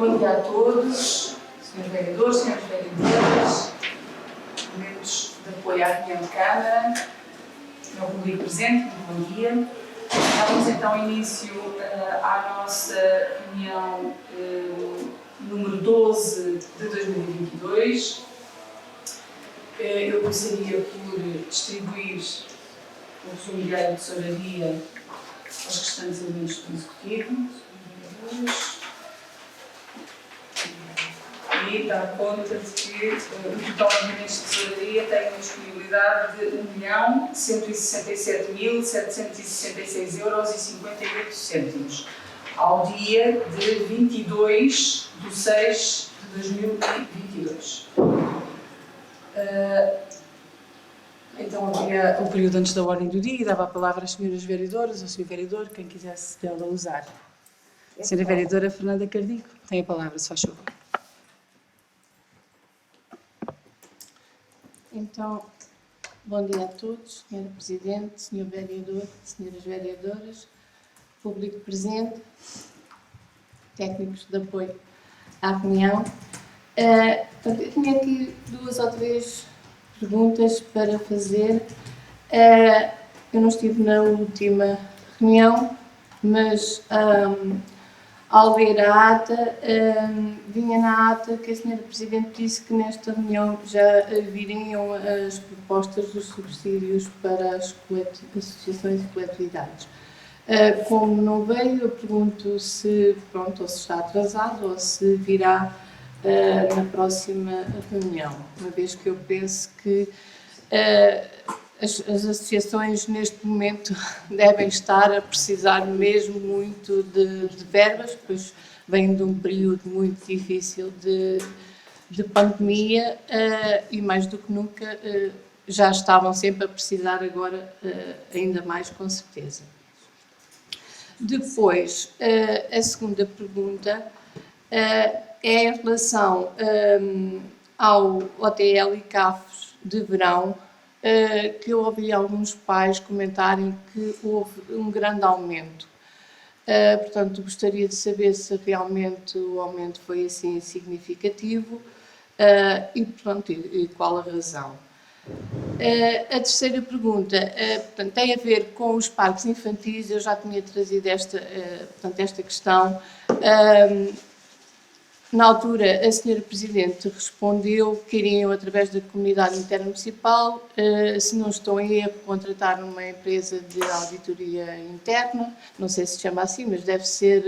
bom dia a todos, senhores vereadores, senhores vereadoras, membros de apoio à reunião de Câmara, ao público presente, muito bom dia. Damos então início à nossa reunião número 12 de 2022. Eu começaria por distribuir o resumo diário de tesouraria aos restantes elementos do Executivo. E dar conta de que o total de elementos de tesouraria tem uma disponibilidade de 1.167.766,58 € ao dia de 22 de 6 de 2022. Então havia o período antes da ordem do dia e dava a palavra às senhoras vereadoras, ao senhor vereador, quem quisesse dela usar. Senhora vereadora Fernanda Cardico, tem a palavra, se faz favor. Então, bom dia a todos, senhora Presidente, senhor vereador, senhoras vereadoras, público presente, técnicos de apoio à reunião. Eu tinha aqui 2 ou 3 perguntas para fazer. Eu não estive na última reunião, mas ao ler a ata, vinha na ata que a senhora Presidente disse que nesta reunião já viriam as propostas dos subsídios para as associações e coletividades. Como não veio, eu pergunto se, pronto, ou se está atrasado ou se virá na próxima reunião, uma vez que eu penso que as associações neste momento devem estar a precisar mesmo muito de verbas, pois vêm de um período muito difícil de pandemia e mais do que nunca já estavam sempre a precisar, agora ainda mais com certeza. Depois, a segunda pergunta é em relação ao OTL e CAFs de verão, que eu ouvi alguns pais comentarem que houve um grande aumento. Portanto, gostaria de saber se realmente o aumento foi assim significativo e, portanto, e qual a razão. A terceira pergunta portanto, tem a ver com os parques infantis. Eu já tinha trazido esta questão. Na altura, a senhora Presidente respondeu que iriam, através da comunidade intermunicipal, se não estou em erro, contratar uma empresa de auditoria interna, não sei se chama assim, mas deve ser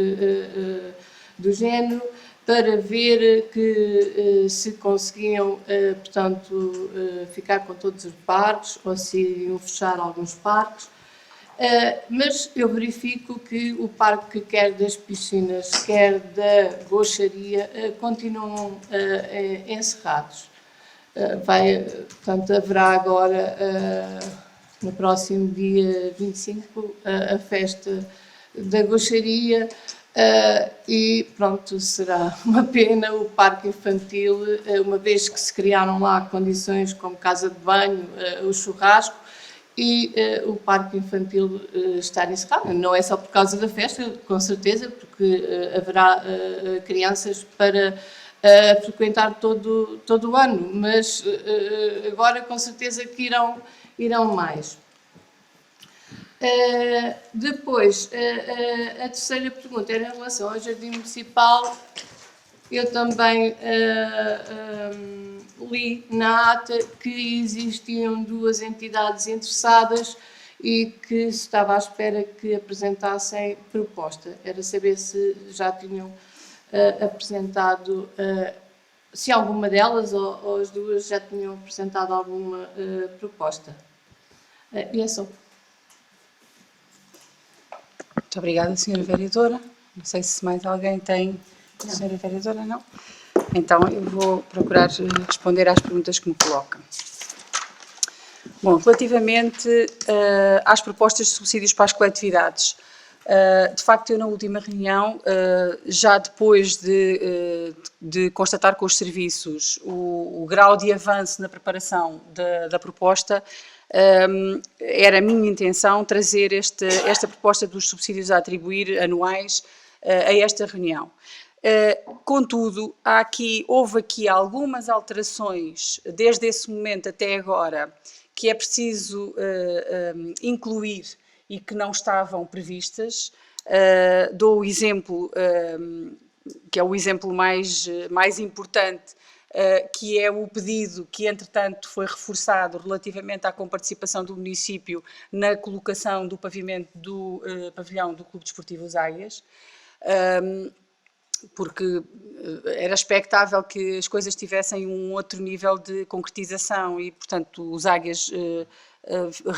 do género, para ver que se conseguiam, portanto, ficar com todos os parques ou se iriam fechar alguns parques. Mas eu verifico que o parque, quer das piscinas, quer da gocharia, continuam encerrados. Portanto, haverá agora, no próximo dia 25, a festa da gocharia e, pronto, será uma pena o parque infantil, uma vez que se criaram lá condições como casa de banho, o churrasco, e o parque infantil estar encerrado. Não é só por causa da festa, com certeza, porque haverá crianças para frequentar todo o ano, mas agora com certeza que irão mais. Depois, a terceira pergunta era em relação ao Jardim Municipal. Eu também li na ata que existiam 2 entidades interessadas e que se estava à espera que apresentassem proposta. Era saber se já tinham apresentado, se alguma delas ou as 2 já tinham apresentado alguma proposta. E é só. Muito obrigada, senhora vereadora. Não sei se mais alguém tem. Não. Senhora vereadora, não? Então, eu vou procurar responder às perguntas que me colocam. Bom, relativamente às propostas de subsídios para as coletividades, de facto, eu na última reunião, já depois de constatar com os serviços o grau de avanço na preparação da proposta, era a minha intenção trazer esta proposta dos subsídios a atribuir anuais a esta reunião. Contudo, houve aqui algumas alterações, desde esse momento até agora, que é preciso incluir e que não estavam previstas. Dou o exemplo, que é o exemplo mais importante, que é o pedido que, entretanto, foi reforçado relativamente à comparticipação do município na colocação do pavimento do pavilhão do Clube Desportivo Zaias, porque era expectável que as coisas tivessem um outro nível de concretização e, portanto, os Águias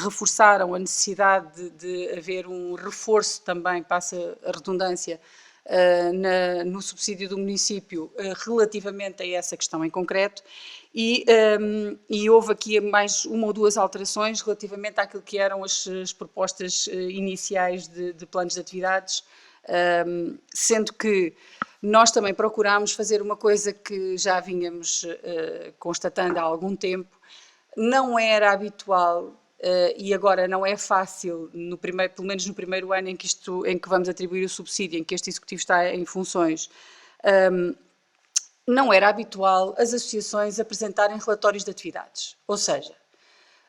reforçaram a necessidade de haver um reforço também, passa a redundância, no subsídio do município relativamente a essa questão em concreto e houve aqui mais uma ou duas alterações relativamente àquilo que eram as propostas iniciais de planos de atividades, sendo que nós também procurámos fazer uma coisa que já vínhamos constatando há algum tempo. Não era habitual e agora não é fácil, pelo menos no primeiro ano em que vamos atribuir o subsídio, em que este executivo está em funções, não era habitual as associações apresentarem relatórios de atividades. Ou seja,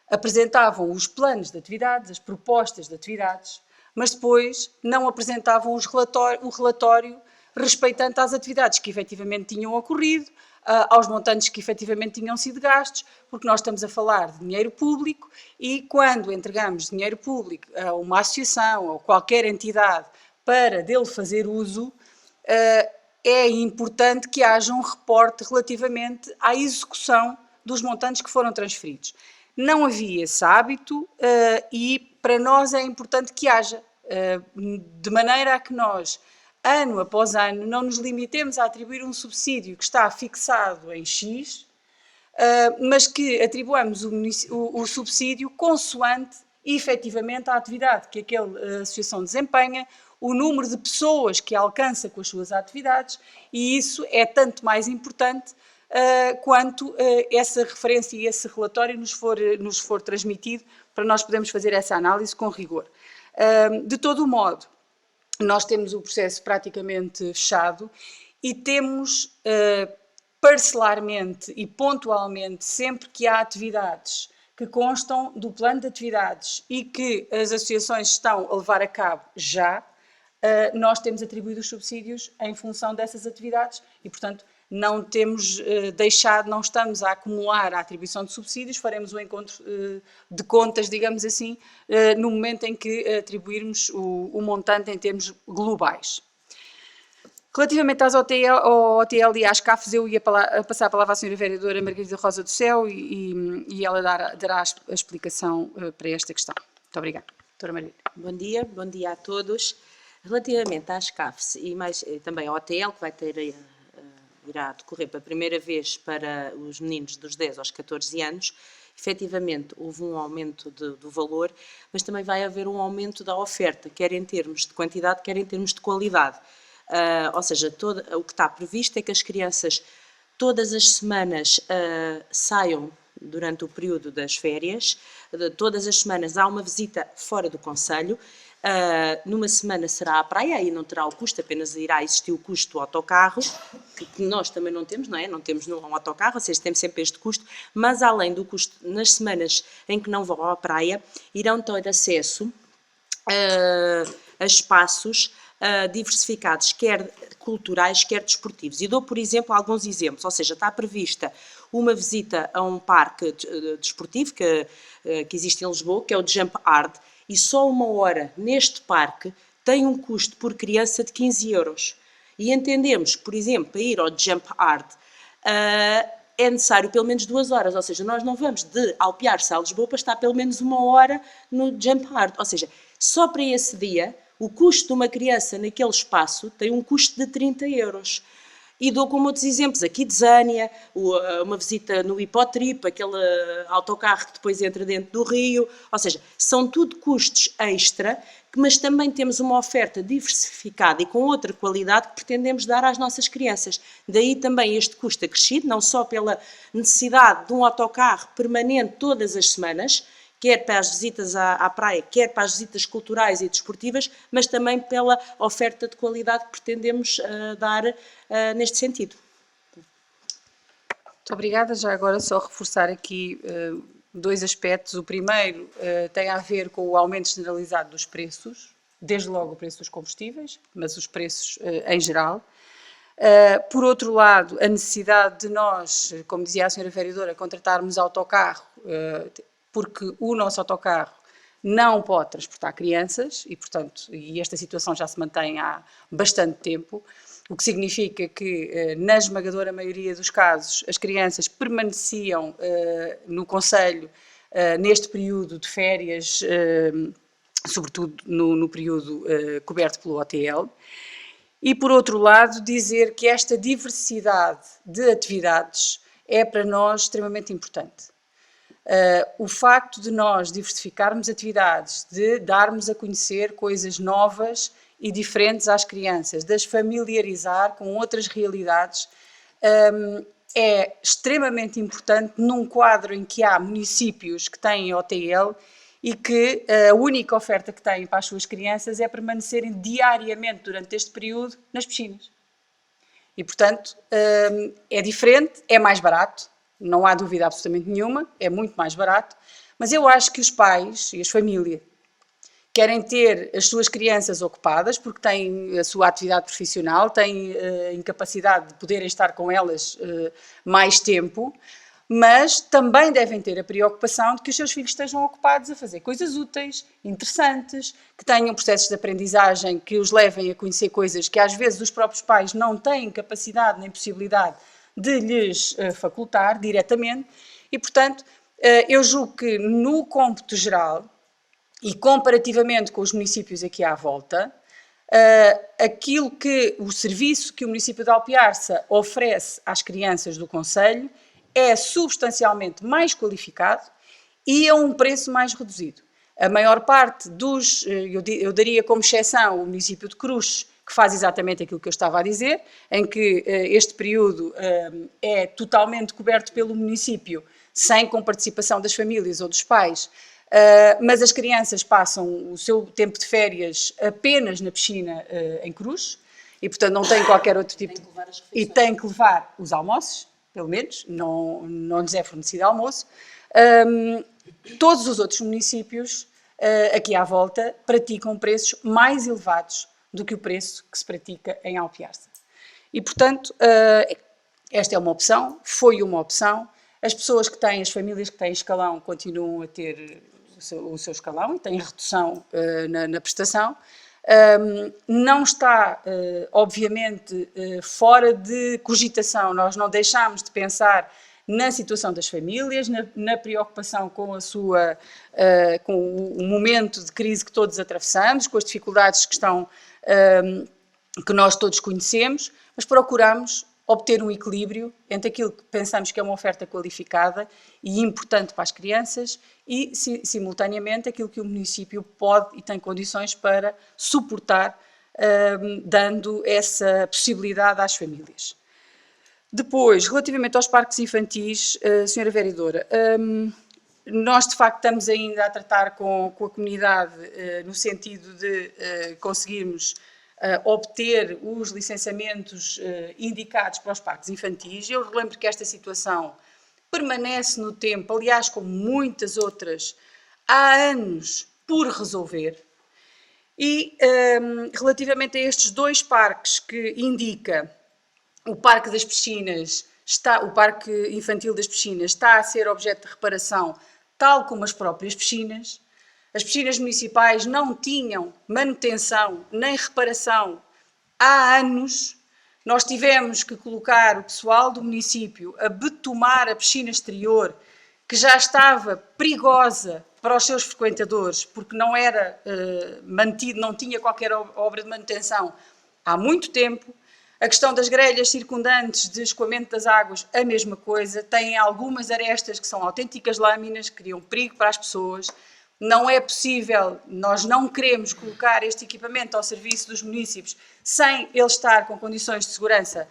apresentavam os planos de atividades, as propostas de atividades, mas depois não apresentavam o relatório respeitante às atividades que efetivamente tinham ocorrido, aos montantes que efetivamente tinham sido gastos, porque nós estamos a falar de dinheiro público e quando entregamos dinheiro público a uma associação ou qualquer entidade para dele fazer uso, é importante que haja um reporte relativamente à execução dos montantes que foram transferidos. Não havia esse hábito e para nós é importante que haja, de maneira a que nós, ano após ano, não nos limitemos a atribuir um subsídio que está fixado em X, mas que atribuamos o subsídio consoante, efetivamente, a atividade que aquela associação desempenha, o número de pessoas que alcança com as suas atividades, e isso é tanto mais importante quanto essa referência e esse relatório nos for transmitido, para nós podermos fazer essa análise com rigor. De todo o modo, nós temos o processo praticamente fechado e temos parcelarmente e pontualmente, sempre que há atividades que constam do plano de atividades e que as associações estão a levar a cabo já, nós temos atribuído os subsídios em função dessas atividades e, portanto, não temos não estamos a acumular a atribuição de subsídios, faremos um encontro de contas, digamos assim, no momento em que atribuirmos o montante em termos globais. Relativamente ao OTL e às CAFs, eu ia passar a palavra à Sra. Vereadora Margarida Rosa do Céu e ela dará a explicação para esta questão. Muito obrigada. Doutora Margarida. Bom dia a todos. Relativamente às CAFs e também ao OTL, que irá decorrer pela primeira vez para os meninos dos 10 aos 14 anos, efetivamente houve um aumento do valor, mas também vai haver um aumento da oferta, quer em termos de quantidade, quer em termos de qualidade. Ou seja, o que está previsto é que as crianças todas as semanas saiam durante o período das férias, todas as semanas há uma visita fora do concelho. Numa semana será à praia, aí não terá o custo, apenas irá existir o custo do autocarro, que nós também não temos, não é? Não temos um autocarro, ou seja, temos sempre este custo, mas além do custo, nas semanas em que não vão à praia, irão ter acesso a espaços diversificados, quer culturais, quer desportivos. E dou, por exemplo, alguns exemplos, ou seja, está prevista uma visita a um parque desportivo que existe em Lisboa, que é o Jump Hard, e só 1 hora neste parque tem um custo por criança de 15 €. E entendemos que, por exemplo, para ir ao Jump Hard é necessário pelo menos 2 horas, ou seja, nós não vamos de Alpiar-se a Lisboa para estar pelo menos 1 hora no Jump Hard, ou seja, só para esse dia o custo de uma criança naquele espaço tem um custo de 30 €. E dou como outros exemplos, a Kidzania, uma visita no Hipotrip, aquele autocarro que depois entra dentro do rio, ou seja, são tudo custos extra, mas também temos uma oferta diversificada e com outra qualidade que pretendemos dar às nossas crianças. Daí também este custo acrescido, não só pela necessidade de um autocarro permanente todas as semanas, quer para as visitas à praia, quer para as visitas culturais e desportivas, mas também pela oferta de qualidade que pretendemos dar neste sentido. Muito obrigada. Já agora só reforçar aqui dois aspectos. O primeiro tem a ver com o aumento generalizado dos preços, desde logo o preço dos combustíveis, mas os preços em geral. Por outro lado, a necessidade de nós, como dizia a senhora vereadora, contratarmos autocarro, porque o nosso autocarro não pode transportar crianças e, portanto, e esta situação já se mantém há bastante tempo, o que significa que, na esmagadora maioria dos casos, as crianças permaneciam no concelho neste período de férias, sobretudo no período coberto pelo OTL. E, por outro lado, dizer que esta diversidade de atividades é para nós extremamente importante. O facto de nós diversificarmos atividades, de darmos a conhecer coisas novas e diferentes às crianças, de as familiarizar com outras realidades, é extremamente importante num quadro em que há municípios que têm OTL e que a única oferta que têm para as suas crianças é permanecerem diariamente durante este período nas piscinas. E, portanto, é diferente, é mais barato, não há dúvida absolutamente nenhuma, é muito mais barato, mas eu acho que os pais e as famílias querem ter as suas crianças ocupadas porque têm a sua atividade profissional, têm a incapacidade de poderem estar com elas mais tempo, mas também devem ter a preocupação de que os seus filhos estejam ocupados a fazer coisas úteis, interessantes, que tenham processos de aprendizagem que os levem a conhecer coisas que às vezes os próprios pais não têm capacidade nem possibilidade de lhes facultar diretamente e, portanto, eu julgo que no cômputo geral e comparativamente com os municípios aqui à volta, aquilo que o serviço que o município de Alpiarça oferece às crianças do concelho é substancialmente mais qualificado e a um preço mais reduzido. A maior parte dos, eu daria como exceção o município de Cruz, que faz exatamente aquilo que eu estava a dizer, em que este período é totalmente coberto pelo município, sem comparticipação das famílias ou dos pais, mas as crianças passam o seu tempo de férias apenas na piscina em Cruz, e portanto não têm qualquer outro tipo de... E têm que levar os almoços, pelo menos, não lhes é fornecido almoço. Todos os outros municípios aqui à volta praticam preços mais elevados do que o preço que se pratica em Alpiarça. E, portanto, esta é uma opção, foi uma opção. As pessoas que têm, as famílias que têm escalão continuam a ter o seu escalão e têm redução na prestação. Não está, obviamente, fora de cogitação. Nós não deixamos de pensar na situação das famílias, na preocupação com com o momento de crise que todos atravessamos, com as dificuldades que nós todos conhecemos, mas procuramos obter um equilíbrio entre aquilo que pensamos que é uma oferta qualificada e importante para as crianças e, simultaneamente, aquilo que o município pode e tem condições para suportar, dando essa possibilidade às famílias. Depois, relativamente aos parques infantis, senhora vereadora, nós de facto estamos ainda a tratar com a comunidade no sentido de conseguirmos obter os licenciamentos indicados para os parques infantis. Eu relembro que esta situação permanece no tempo, aliás, como muitas outras, há anos por resolver. E relativamente a estes dois parques que indica, o Parque das Piscinas, o Parque Infantil das Piscinas está a ser objeto de reparação, tal como as próprias piscinas. As piscinas municipais não tinham manutenção nem reparação há anos. Nós tivemos que colocar o pessoal do município a betomar a piscina exterior, que já estava perigosa para os seus frequentadores, porque não era mantido, não tinha qualquer obra de manutenção há muito tempo. A questão das grelhas circundantes de escoamento das águas, a mesma coisa. Têm algumas arestas que são autênticas lâminas, que criam perigo para as pessoas. Não é possível, nós não queremos colocar este equipamento ao serviço dos municípios sem ele estar com condições de segurança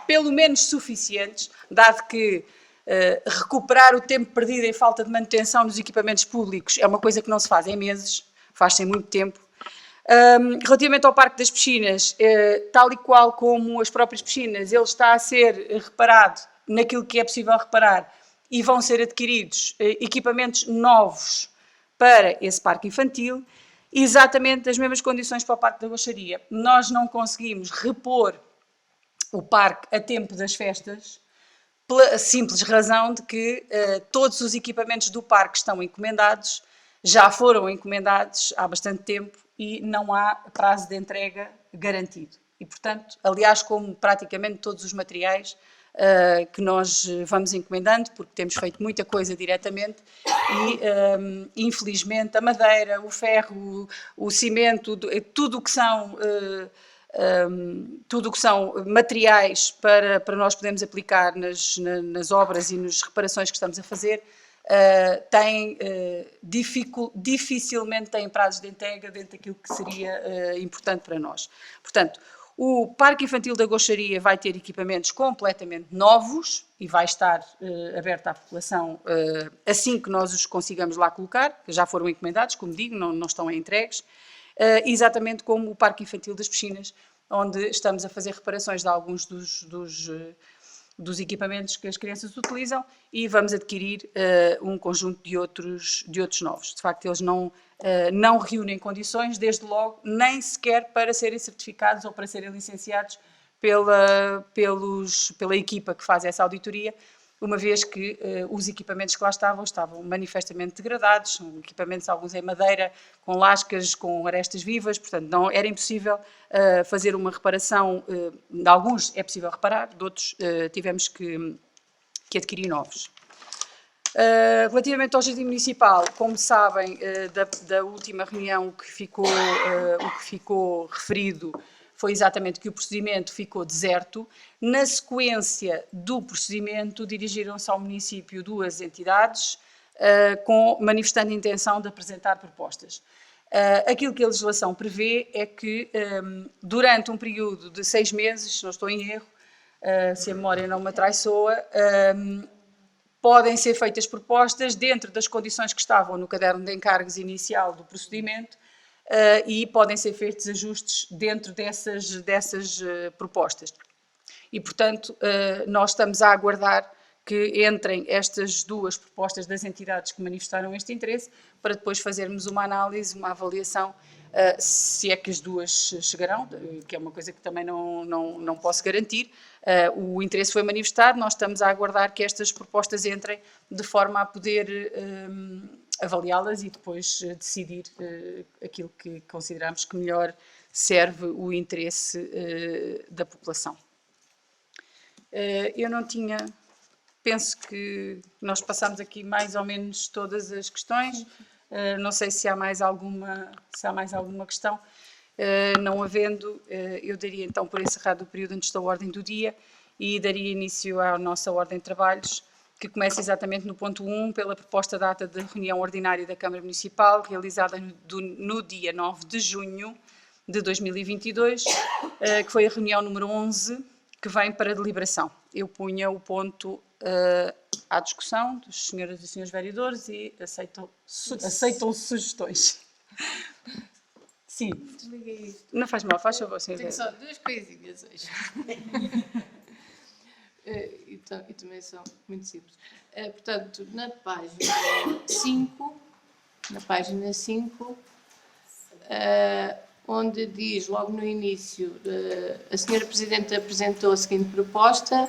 pelo menos suficientes, dado que recuperar o tempo perdido em falta de manutenção dos equipamentos públicos é uma coisa que não se faz em meses, faz-se em muito tempo. Relativamente ao Parque das Piscinas, tal e qual como as próprias piscinas, ele está a ser reparado naquilo que é possível reparar e vão ser adquiridos equipamentos novos para esse parque infantil, exatamente as mesmas condições para o Parque da Goixaria. Nós não conseguimos repor o parque a tempo das festas, pela simples razão de que todos os equipamentos do parque estão encomendados, já foram encomendados há bastante tempo e não há prazo de entrega garantido. E, portanto, aliás, como praticamente todos os materiais que nós vamos encomendando, porque temos feito muita coisa diretamente e, infelizmente, a madeira, o ferro, o cimento, tudo o que são... tudo o que são materiais para nós podermos aplicar nas obras e nas reparações que estamos a fazer, dificilmente têm prazos de entrega dentro daquilo que seria importante para nós. Portanto, o Parque Infantil da Goixaria vai ter equipamentos completamente novos e vai estar aberto à população assim que nós os consigamos lá colocar, que já foram encomendados, como digo, não estão entregues. Exatamente como o Parque Infantil das Piscinas, onde estamos a fazer reparações de alguns dos equipamentos que as crianças utilizam e vamos adquirir um conjunto de outros novos. De facto, eles não reúnem condições, desde logo, nem sequer para serem certificados ou para serem licenciados pela equipa que faz essa auditoria, uma vez que os equipamentos que lá estavam manifestamente degradados, são equipamentos, alguns em madeira, com lascas, com arestas vivas, portanto não era impossível fazer uma reparação, de alguns é possível reparar, de outros tivemos que adquirir novos. Relativamente ao Jardim Municipal, como sabem, da última reunião o que ficou referido foi exatamente que o procedimento ficou deserto. Na sequência do procedimento, dirigiram-se ao município duas entidades, manifestando a intenção de apresentar propostas. Aquilo que a legislação prevê é que, durante um período de 6 meses, se não estou em erro, se a memória não me atraiçoa, podem ser feitas propostas dentro das condições que estavam no caderno de encargos inicial do procedimento, e podem ser feitos ajustes dentro dessas propostas. E, portanto, nós estamos a aguardar que entrem estas duas propostas das entidades que manifestaram este interesse, para depois fazermos uma análise, uma avaliação, se é que as duas chegarão, que é uma coisa que também não posso garantir. O interesse foi manifestado, nós estamos a aguardar que estas propostas entrem de forma a poder avaliá-las e depois decidir aquilo que consideramos que melhor serve o interesse da população. Eu não tinha... Penso que nós passamos aqui mais ou menos todas as questões. Não sei se há mais alguma questão. Não havendo, eu daria então por encerrado o período antes da ordem do dia e daria início à nossa ordem de trabalhos, que começa exatamente no ponto 1, pela proposta data de reunião ordinária da Câmara Municipal, realizada no dia 9 de junho de 2022, que foi a reunião número 11, que vem para deliberação. Eu punha o ponto à discussão dos senhoras e senhores vereadores e aceitam sugestões. Sim. Desliguei isto. Não faz mal, faz favor, senhor Tenho vereador. só duas coisinhas hoje. E também são muito simples. Portanto, na página 5, onde diz logo no início, a senhora Presidente apresentou a seguinte proposta,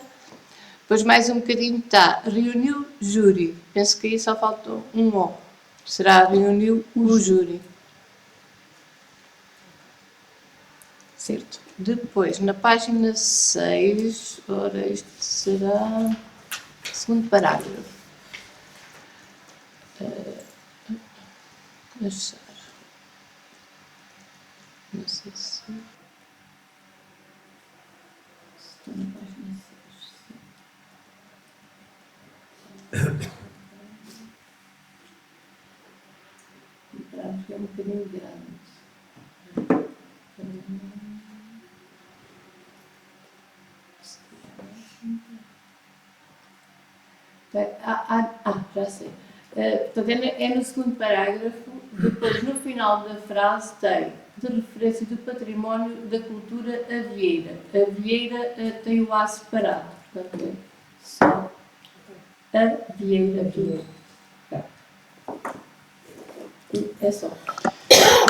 depois mais um bocadinho está, reuniu júri. Penso que aí só faltou um O. Será reuniu o júri. Certo. Depois, na página 6, ora, isto será segundo parágrafo. Achar. Não sei se... Estou na página 6. O parágrafo é um bocadinho grande. Já sei. Portanto, é no segundo parágrafo, depois no final da frase tem de referência do património da cultura avieira. A avieira tem o A separado, portanto é só avieira. É só.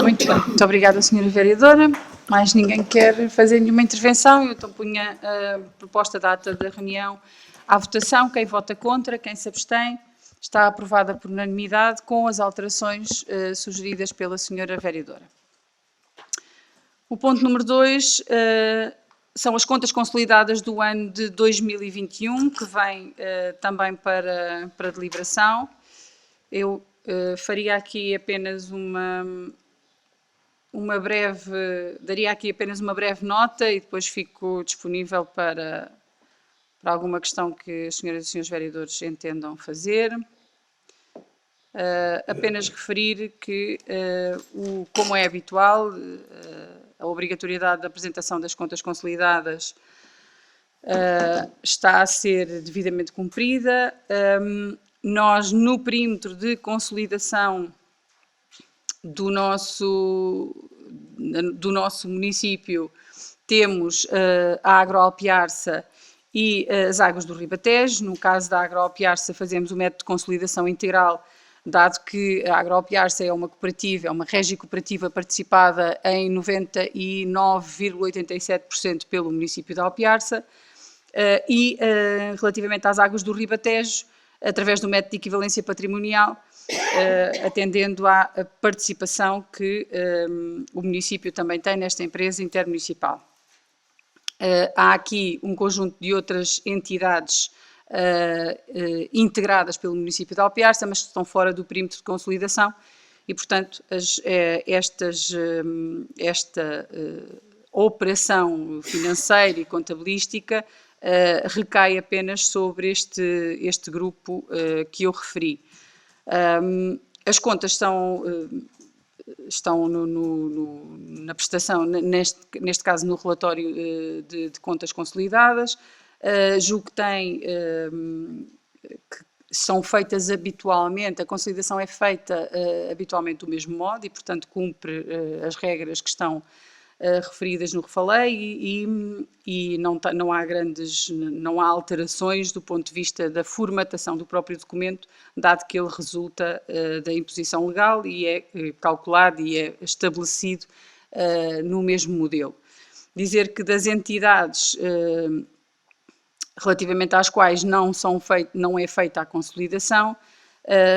Muito bem, muito obrigada, Sra. Vereadora. Mais ninguém quer fazer nenhuma intervenção, eu então punha a proposta da ata da reunião à votação. Quem vota contra, quem se abstém, está aprovada por unanimidade com as alterações sugeridas pela Sra. Vereadora. O ponto número 2 são as contas consolidadas do ano de 2021, que vem também para deliberação. Eu faria aqui apenas daria aqui apenas uma breve nota e depois fico disponível para alguma questão que as senhoras e senhores vereadores entendam fazer. Apenas referir que, como é habitual, a obrigatoriedade da apresentação das contas consolidadas está a ser devidamente cumprida. Nós, no perímetro de consolidação do nosso município, temos a Agroalpiarça e as Águas do Ribatejo. No caso da Agroalpiarça, fazemos o método de consolidação integral, dado que a Agroalpiarça é uma cooperativa, é uma régia cooperativa participada em 99,87% pelo município de Alpiarça, e relativamente às Águas do Ribatejo, através do método de equivalência patrimonial, atendendo à participação que o município também tem nesta empresa intermunicipal. Há aqui um conjunto de outras entidades integradas pelo município de Alpiarça, mas que estão fora do perímetro de consolidação e, portanto, esta operação financeira e contabilística recai apenas sobre este grupo que eu referi. As contas estão na prestação, neste caso no relatório de contas consolidadas. Julgo que são feitas habitualmente, a consolidação é feita habitualmente do mesmo modo e, portanto, cumpre as regras que estão referidas no refalei e não há alterações do ponto de vista da formatação do próprio documento, dado que ele resulta da imposição legal e é calculado e é estabelecido no mesmo modelo. Dizer que das entidades relativamente às quais não é feita a consolidação,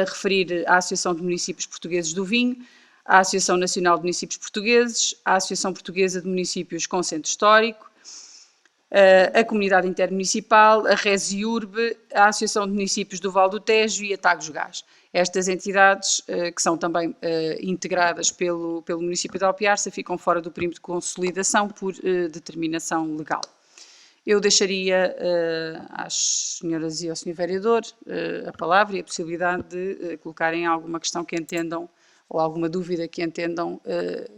referir a Associação de Municípios Portugueses do Vinho, a Associação Nacional de Municípios Portugueses, a Associação Portuguesa de Municípios com Centro Histórico, a Comunidade Intermunicipal, a Resiurbe, a Associação de Municípios do Val do Tejo e a Tagus Gás. Estas entidades, que são também integradas pelo município de Alpiarça, ficam fora do perímetro de consolidação por determinação legal. Eu deixaria às senhoras e ao senhor vereador a palavra e a possibilidade de colocarem alguma questão que entendam ou alguma dúvida que entendam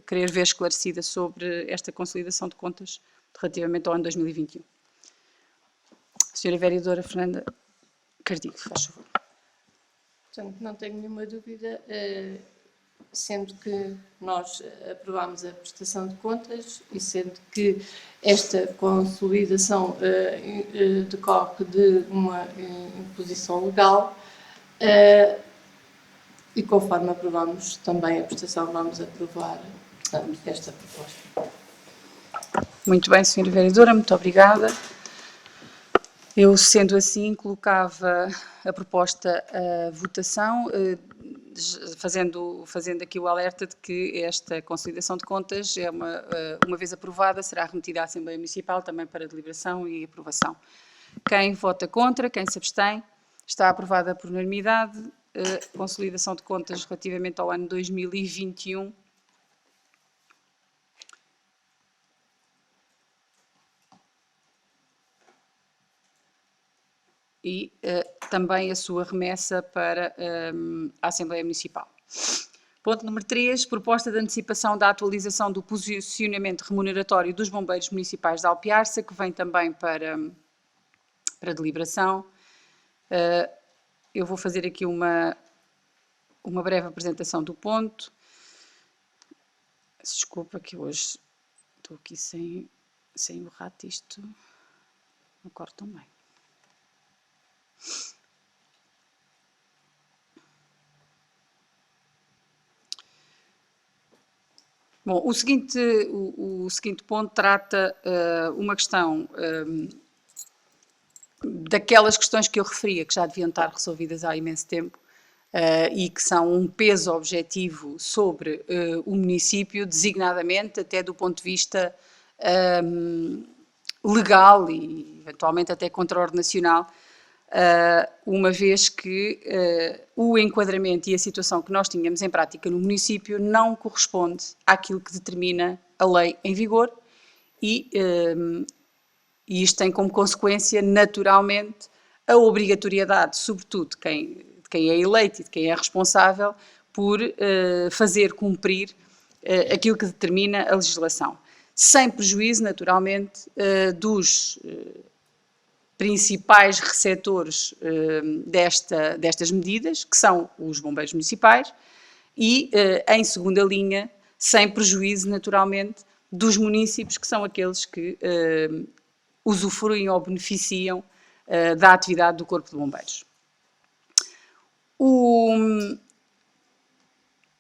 querer ver esclarecida sobre esta consolidação de contas relativamente ao ano 2021. Senhora vereadora Fernanda Cardigo, faz favor. Portanto, não tenho nenhuma dúvida, sendo que nós aprovámos a prestação de contas e sendo que esta consolidação decorre de uma imposição legal, e conforme aprovamos também a prestação, vamos aprovar esta proposta. Muito bem, senhora vereadora, muito obrigada. Eu, sendo assim, colocava a proposta à votação, fazendo aqui o alerta de que esta consolidação de contas, uma vez aprovada, será remetida à Assembleia Municipal também para deliberação e aprovação. Quem vota contra, quem se abstém, está aprovada por unanimidade. Consolidação de contas relativamente ao ano 2021. E também a sua remessa para a Assembleia Municipal. Ponto número 3, proposta de antecipação da atualização do posicionamento remuneratório dos bombeiros municipais de Alpiarça, que vem também para deliberação. eu vou fazer aqui uma breve apresentação do ponto. Desculpa que hoje estou aqui sem o rato, isto não corre tão bem. Bom, o seguinte ponto trata uma questão daquelas questões que eu referia, que já deviam estar resolvidas há imenso tempo e que são um peso objetivo sobre o município, designadamente até do ponto de vista legal e eventualmente até contraordenacional, uma vez que o enquadramento e a situação que nós tínhamos em prática no município não corresponde àquilo que determina a lei em vigor e isto tem como consequência, naturalmente, a obrigatoriedade, sobretudo de quem é eleito e de quem é responsável, por fazer cumprir aquilo que determina a legislação. Sem prejuízo, naturalmente, dos principais receptores destas medidas, que são os bombeiros municipais, e, em segunda linha, sem prejuízo, naturalmente, dos municípios, que são aqueles que usufruem ou beneficiam da atividade do Corpo de Bombeiros.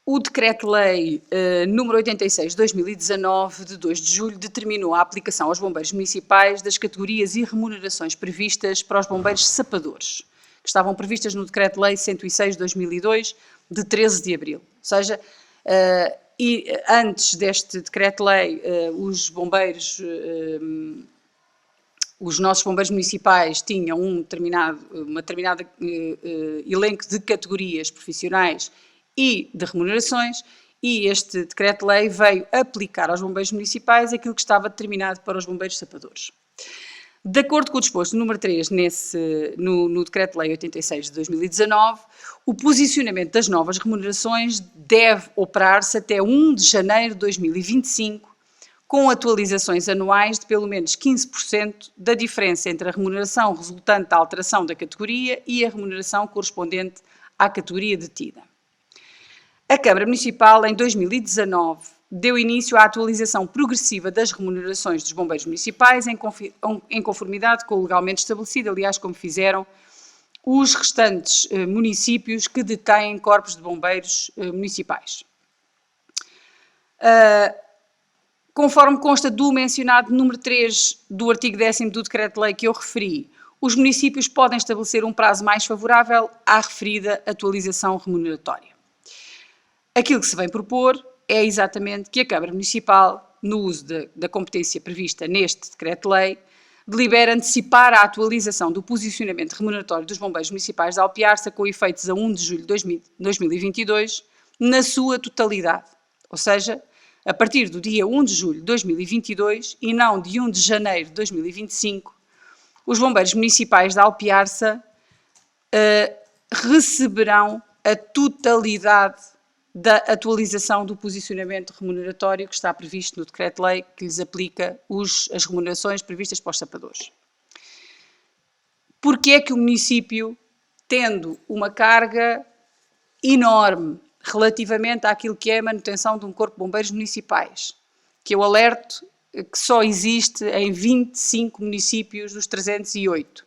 O Decreto-Lei número 86 de 2019, de 2 de julho, determinou a aplicação aos bombeiros municipais das categorias e remunerações previstas para os bombeiros sapadores, que estavam previstas no Decreto-Lei 106 de 2002, de 13 de abril. Ou seja, e antes deste Decreto-Lei, os nossos bombeiros municipais tinham uma determinada elenco de categorias profissionais e de remunerações, e este Decreto-Lei veio aplicar aos bombeiros municipais aquilo que estava determinado para os bombeiros sapadores. De acordo com o disposto número 3 no Decreto-Lei 86 de 2019, o posicionamento das novas remunerações deve operar-se até 1 de janeiro de 2025, com atualizações anuais de pelo menos 15% da diferença entre a remuneração resultante da alteração da categoria e a remuneração correspondente à categoria detida. A Câmara Municipal, em 2019, deu início à atualização progressiva das remunerações dos bombeiros municipais em conformidade com o legalmente estabelecido, aliás, como fizeram os restantes municípios que detêm corpos de bombeiros municipais. Conforme consta do mencionado número 3 do artigo 10º do Decreto-Lei que eu referi, os municípios podem estabelecer um prazo mais favorável à referida atualização remuneratória. Aquilo que se vem propor é exatamente que a Câmara Municipal, no uso da competência prevista neste Decreto-Lei, delibera antecipar a atualização do posicionamento remuneratório dos bombeiros municipais de Alpiarça com efeitos a 1 de julho de 2022, na sua totalidade, ou seja, a partir do dia 1 de julho de 2022 e não de 1 de janeiro de 2025, os bombeiros municipais de Alpiarça receberão a totalidade da atualização do posicionamento remuneratório que está previsto no Decreto-Lei que lhes aplica as remunerações previstas para os sapadores. Porque é que o município, tendo uma carga enorme relativamente àquilo que é a manutenção de um corpo de bombeiros municipais, que eu alerto que só existe em 25 municípios dos 308,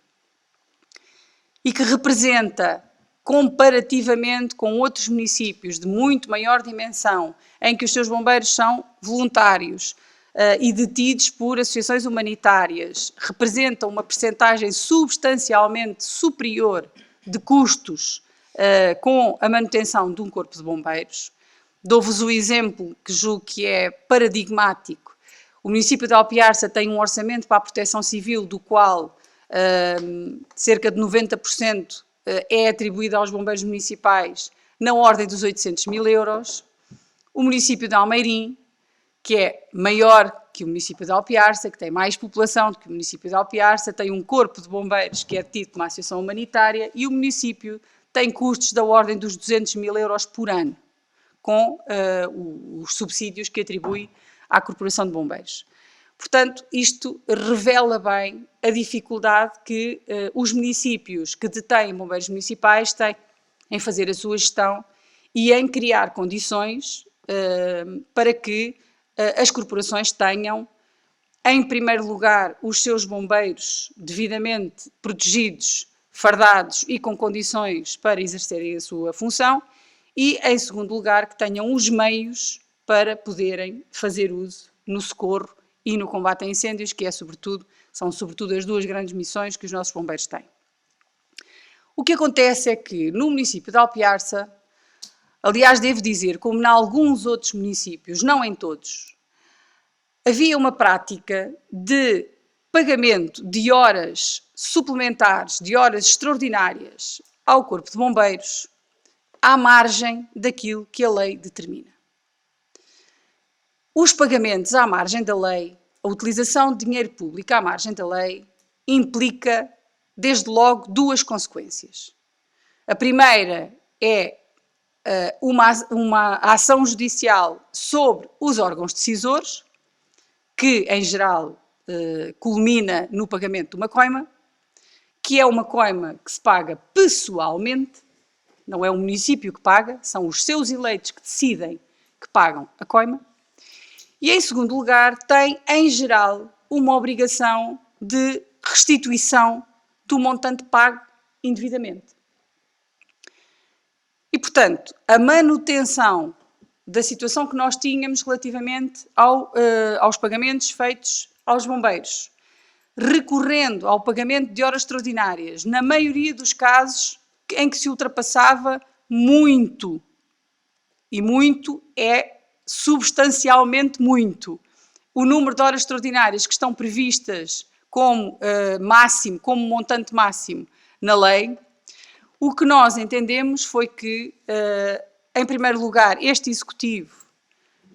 e que representa, comparativamente com outros municípios de muito maior dimensão, em que os seus bombeiros são voluntários e detidos por associações humanitárias, representam uma percentagem substancialmente superior de custos com a manutenção de um corpo de bombeiros. Dou-vos o exemplo que julgo que é paradigmático. O município de Alpiarça tem um orçamento para a proteção civil, do qual cerca de 90% é atribuído aos bombeiros municipais, na ordem dos 800 mil euros. O município de Almeirim, que é maior que o município de Alpiarça, que tem mais população do que o município de Alpiarça, tem um corpo de bombeiros que é tido como uma associação humanitária, e o município tem custos da ordem dos 200 mil euros por ano, com os subsídios que atribui à Corporação de Bombeiros. Portanto, isto revela bem a dificuldade que os municípios que detêm bombeiros municipais têm em fazer a sua gestão e em criar condições para que as corporações tenham, em primeiro lugar, os seus bombeiros devidamente protegidos, fardados e com condições para exercerem a sua função e, em segundo lugar, que tenham os meios para poderem fazer uso no socorro e no combate a incêndios, que são sobretudo as duas grandes missões que os nossos bombeiros têm. O que acontece é que no município de Alpiarça, aliás, devo dizer, como em alguns outros municípios, não em todos, havia uma prática de pagamento de horas suplementares, de horas extraordinárias ao Corpo de Bombeiros, à margem daquilo que a lei determina. Os pagamentos à margem da lei, a utilização de dinheiro público à margem da lei, implica, desde logo, duas consequências. A primeira é uma ação judicial sobre os órgãos decisores, que, em geral, culmina no pagamento de uma coima, que é uma coima que se paga pessoalmente, não é o município que paga, são os seus eleitos que decidem que pagam a coima. E, em segundo lugar, tem, em geral, uma obrigação de restituição do montante pago indevidamente. E, portanto, a manutenção da situação que nós tínhamos relativamente aos pagamentos feitos aos bombeiros, recorrendo ao pagamento de horas extraordinárias, na maioria dos casos em que se ultrapassava muito, e muito é substancialmente muito, o número de horas extraordinárias que estão previstas como máximo, como montante máximo na lei, o que nós entendemos foi que, em primeiro lugar, este Executivo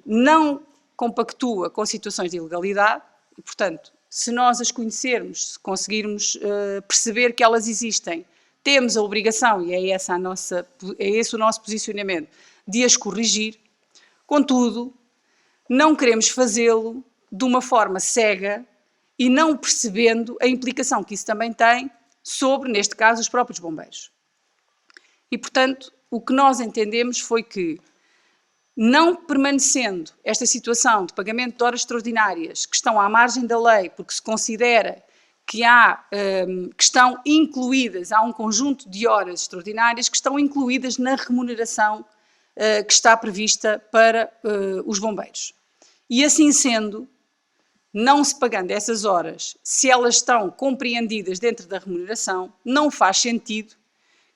não compactua com situações de ilegalidade e, portanto, se nós as conhecermos, se conseguirmos perceber que elas existem, temos a obrigação, e é esse o nosso posicionamento, de as corrigir. Contudo, não queremos fazê-lo de uma forma cega e não percebendo a implicação que isso também tem sobre, neste caso, os próprios bombeiros. E, portanto, o que nós entendemos foi que, não permanecendo esta situação de pagamento de horas extraordinárias que estão à margem da lei, porque se considera que estão incluídas, há um conjunto de horas extraordinárias que estão incluídas na remuneração que está prevista para os bombeiros. E assim sendo, não se pagando essas horas, se elas estão compreendidas dentro da remuneração, não faz sentido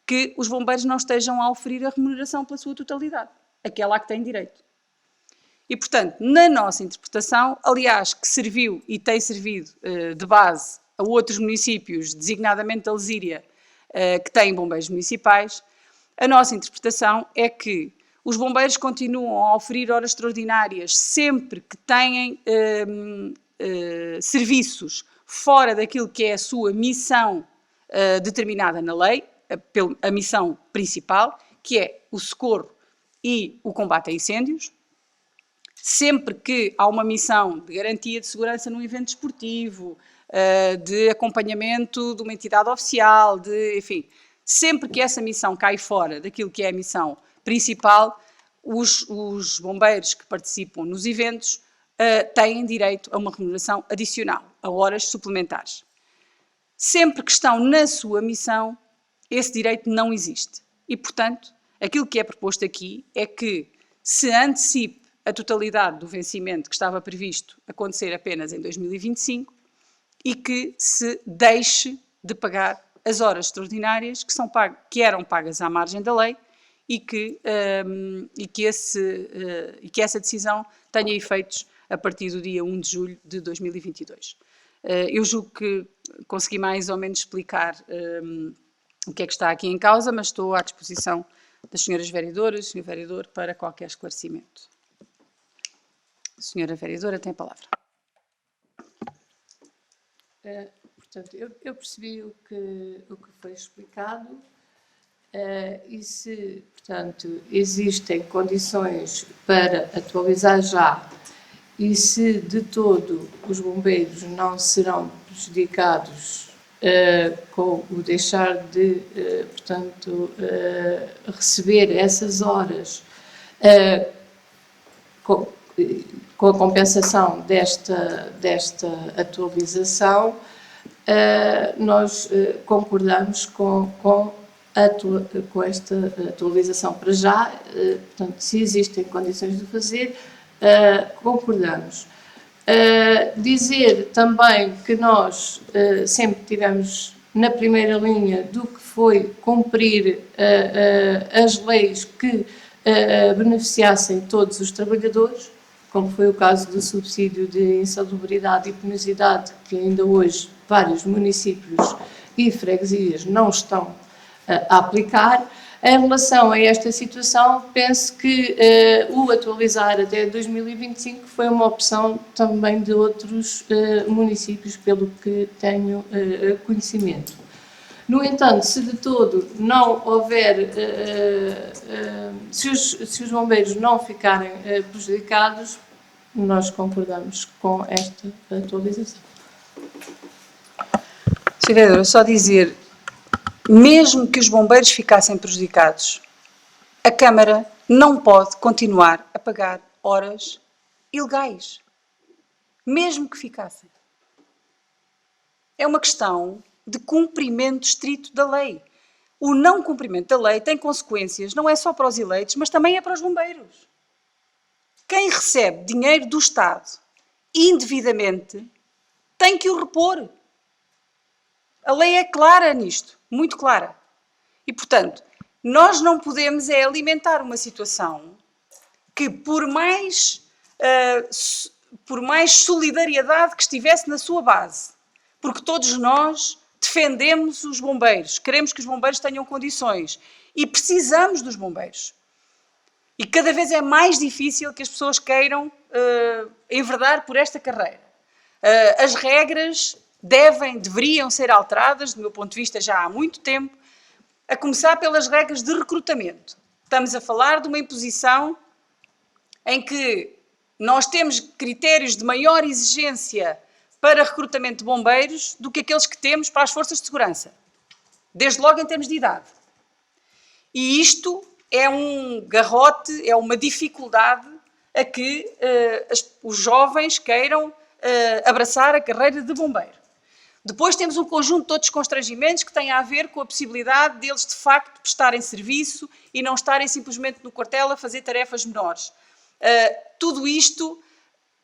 que os bombeiros não estejam a oferir a remuneração pela sua totalidade, aquela a que têm direito. E, portanto, na nossa interpretação, aliás, que serviu e tem servido de base a outros municípios, designadamente a Lesíria, que têm bombeiros municipais, a nossa interpretação é que os bombeiros continuam a oferir horas extraordinárias sempre que têm serviços fora daquilo que é a sua missão determinada na lei, a missão principal, que é o socorro e o combate a incêndios. Sempre que há uma missão de garantia de segurança num evento desportivo, de acompanhamento de uma entidade oficial, enfim, sempre que essa missão cai fora daquilo que é a missão principal, os bombeiros que participam nos eventos têm direito a uma remuneração adicional, a horas suplementares. Sempre que estão na sua missão, esse direito não existe. E, portanto, aquilo que é proposto aqui é que se antecipe a totalidade do vencimento que estava previsto acontecer apenas em 2025 e que se deixe de pagar as horas extraordinárias que eram pagas à margem da lei e que essa decisão tenha efeitos a partir do dia 1 de julho de 2022. Eu julgo que consegui mais ou menos explicar o que é que está aqui em causa, mas estou à disposição das senhoras vereadoras, senhor vereador, para qualquer esclarecimento. Senhora vereadora, tem a palavra. Portanto, eu percebi o que foi explicado e se, portanto, existem condições para atualizar já e se de todo os bombeiros não serão prejudicados com o deixar de, portanto, receber essas horas com a compensação desta atualização, nós concordamos com esta atualização para já. Portanto, se existem condições de fazer, concordamos. Dizer também que nós sempre tivemos na primeira linha do que foi cumprir as leis que beneficiassem todos os trabalhadores, como foi o caso do subsídio de insalubridade e penosidade, que ainda hoje vários municípios e freguesias não estão a aplicar. Em relação a esta situação, penso que o atualizar até 2025 foi uma opção também de outros municípios, pelo que tenho conhecimento. No entanto, se de todo não houver, se os bombeiros não ficarem prejudicados, nós concordamos com esta atualização. Sr. Vereadora, só dizer, mesmo que os bombeiros ficassem prejudicados, a Câmara não pode continuar a pagar horas ilegais. Mesmo que ficassem. É uma questão de cumprimento estrito da lei. O não cumprimento da lei tem consequências, não é só para os eleitos, mas também é para os bombeiros. Quem recebe dinheiro do Estado indevidamente tem que o repor. A lei é clara nisto, muito clara. E, portanto, nós não podemos alimentar uma situação que, por mais solidariedade que estivesse na sua base, porque todos nós defendemos os bombeiros, queremos que os bombeiros tenham condições e precisamos dos bombeiros. E cada vez é mais difícil que as pessoas queiram enverdar por esta carreira. As regras deveriam ser alteradas, do meu ponto de vista, já há muito tempo, a começar pelas regras de recrutamento. Estamos a falar de uma imposição em que nós temos critérios de maior exigência para recrutamento de bombeiros do que aqueles que temos para as forças de segurança. Desde logo em termos de idade. E isto é um garrote, é uma dificuldade a que os jovens queiram abraçar a carreira de bombeiro. Depois temos um conjunto de outros constrangimentos que têm a ver com a possibilidade deles, de facto, prestarem serviço e não estarem simplesmente no quartel a fazer tarefas menores. Tudo isto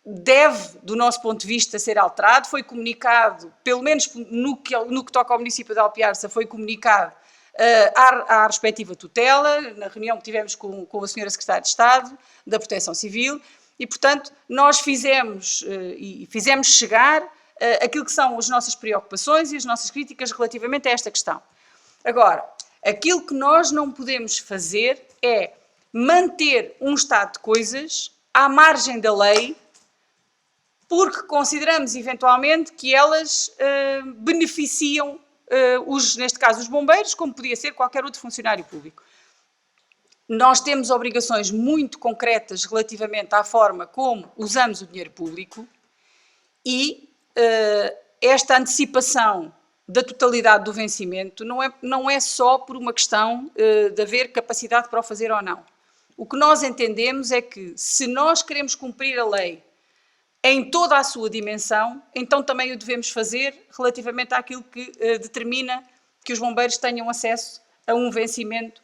deve, do nosso ponto de vista, ser alterado. Foi comunicado, pelo menos no que toca ao município de Alpiarça, foi comunicado à respectiva tutela, na reunião que tivemos com a senhora Secretária de Estado da Proteção Civil, e, portanto, nós fizemos chegar aquilo que são as nossas preocupações e as nossas críticas relativamente a esta questão. Agora, aquilo que nós não podemos fazer é manter um estado de coisas à margem da lei, porque consideramos eventualmente que elas beneficiam, neste caso, os bombeiros, como podia ser qualquer outro funcionário público. Nós temos obrigações muito concretas relativamente à forma como usamos o dinheiro público e esta antecipação da totalidade do vencimento não é só por uma questão de haver capacidade para o fazer ou não. O que nós entendemos é que, se nós queremos cumprir a lei em toda a sua dimensão, então também o devemos fazer relativamente àquilo que determina que os bombeiros tenham acesso a um vencimento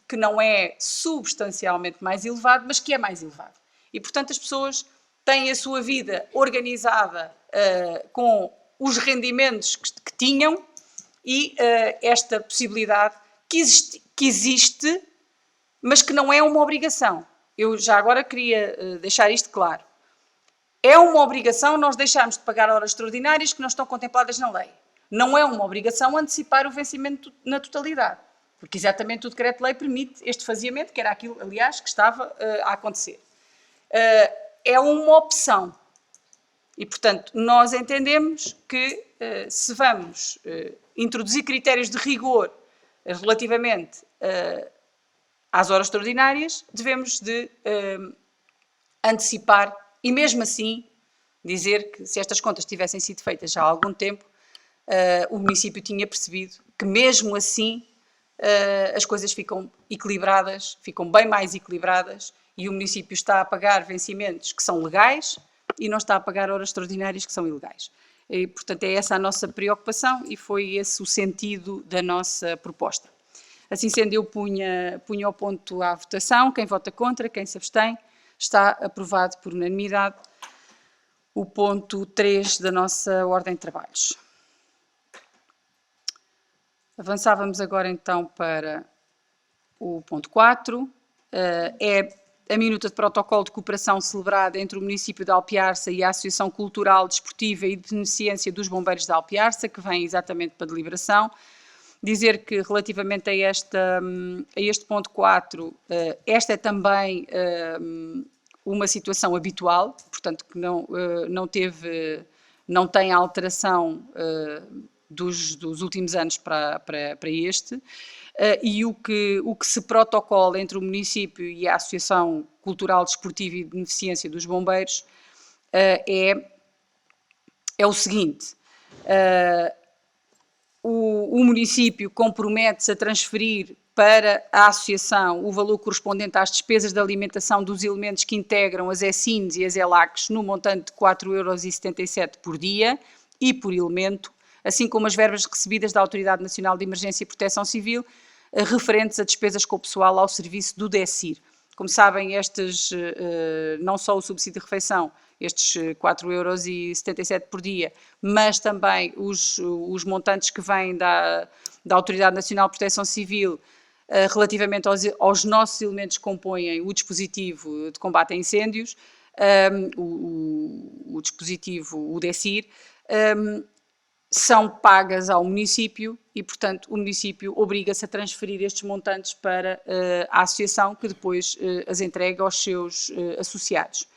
que não é substancialmente mais elevado, mas que é mais elevado. E, portanto, as pessoas têm a sua vida organizada com os rendimentos que tinham e esta possibilidade que existe, mas que não é uma obrigação. Eu já agora queria deixar isto claro. É uma obrigação nós deixarmos de pagar horas extraordinárias que não estão contempladas na lei. Não é uma obrigação antecipar o vencimento na totalidade, porque exatamente o Decreto-Lei permite este faziamento, que era aquilo, aliás, que estava a acontecer. É uma opção. E, portanto, nós entendemos que se vamos introduzir critérios de rigor relativamente às horas extraordinárias, devemos de antecipar e mesmo assim dizer que se estas contas tivessem sido feitas já há algum tempo, o município tinha percebido que mesmo assim as coisas ficam equilibradas, ficam bem mais equilibradas, e o município está a pagar vencimentos que são legais e não está a pagar horas extraordinárias que são ilegais. E, portanto, é essa a nossa preocupação e foi esse o sentido da nossa proposta. Assim sendo, eu punha o ponto à votação. Quem vota contra, quem se abstém, está aprovado por unanimidade o ponto 3 da nossa ordem de trabalhos. Avançávamos agora então para o ponto 4, é a minuta de protocolo de cooperação celebrada entre o município de Alpiarça e a Associação Cultural, Desportiva e de Beneficência dos Bombeiros de Alpiarça, que vem exatamente para deliberação. Dizer que relativamente a este ponto 4, esta é também uma situação habitual, portanto que não tem alteração dos últimos anos para este, e o que se protocola entre o município e a Associação Cultural, Desportiva e de Beneficência dos Bombeiros é o seguinte: o município compromete-se a transferir para a associação o valor correspondente às despesas de alimentação dos elementos que integram as ESINs e as ELACs no montante de 4,77 € por dia e por elemento, assim como as verbas recebidas da Autoridade Nacional de Emergência e Proteção Civil referentes a despesas com o pessoal ao serviço do DECIR. Como sabem, não só o subsídio de refeição, estes 4,77 € por dia, mas também os montantes que vêm da Autoridade Nacional de Proteção Civil relativamente aos nossos elementos que compõem o dispositivo de combate a incêndios, o dispositivo, o DECIR, são pagas ao município e, portanto, o município obriga-se a transferir estes montantes para a associação, que depois as entrega aos seus associados.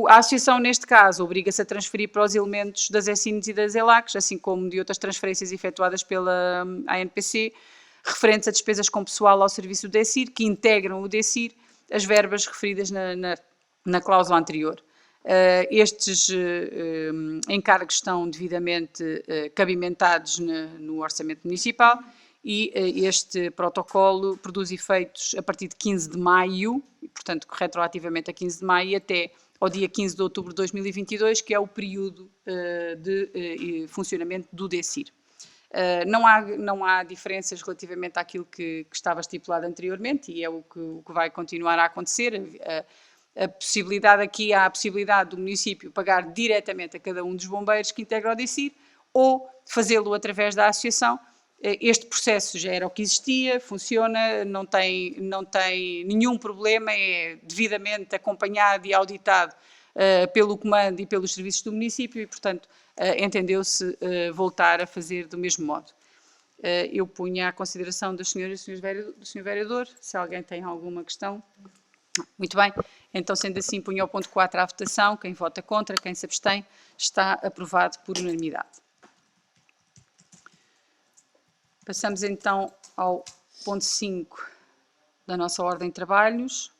A associação, neste caso, obriga-se a transferir para os elementos das ESINs e das ELACs, assim como de outras transferências efetuadas pela ANPC, referentes a despesas com pessoal ao serviço do DECIR, que integram o DECIR, as verbas referidas na cláusula anterior. Estes encargos estão devidamente cabimentados no orçamento municipal e este protocolo produz efeitos a partir de 15 de maio, portanto, retroativamente a 15 de maio, até ao dia 15 de outubro de 2022, que é o período de funcionamento do DECIR. Não há diferenças relativamente àquilo que estava estipulado anteriormente e é o que vai continuar a acontecer. Há a possibilidade do município pagar diretamente a cada um dos bombeiros que integram o DECIR ou fazê-lo através da associação. Este processo já era o que existia, funciona, não tem nenhum problema, é devidamente acompanhado e auditado pelo comando e pelos serviços do município e, portanto, entendeu-se voltar a fazer do mesmo modo. Eu punha à consideração das senhoras e do senhor vereador, se alguém tem alguma questão. Muito bem, então sendo assim punha o ponto 4 à votação, quem vota contra, quem se abstém, está aprovado por unanimidade. Passamos então ao ponto 5 da nossa ordem de trabalhos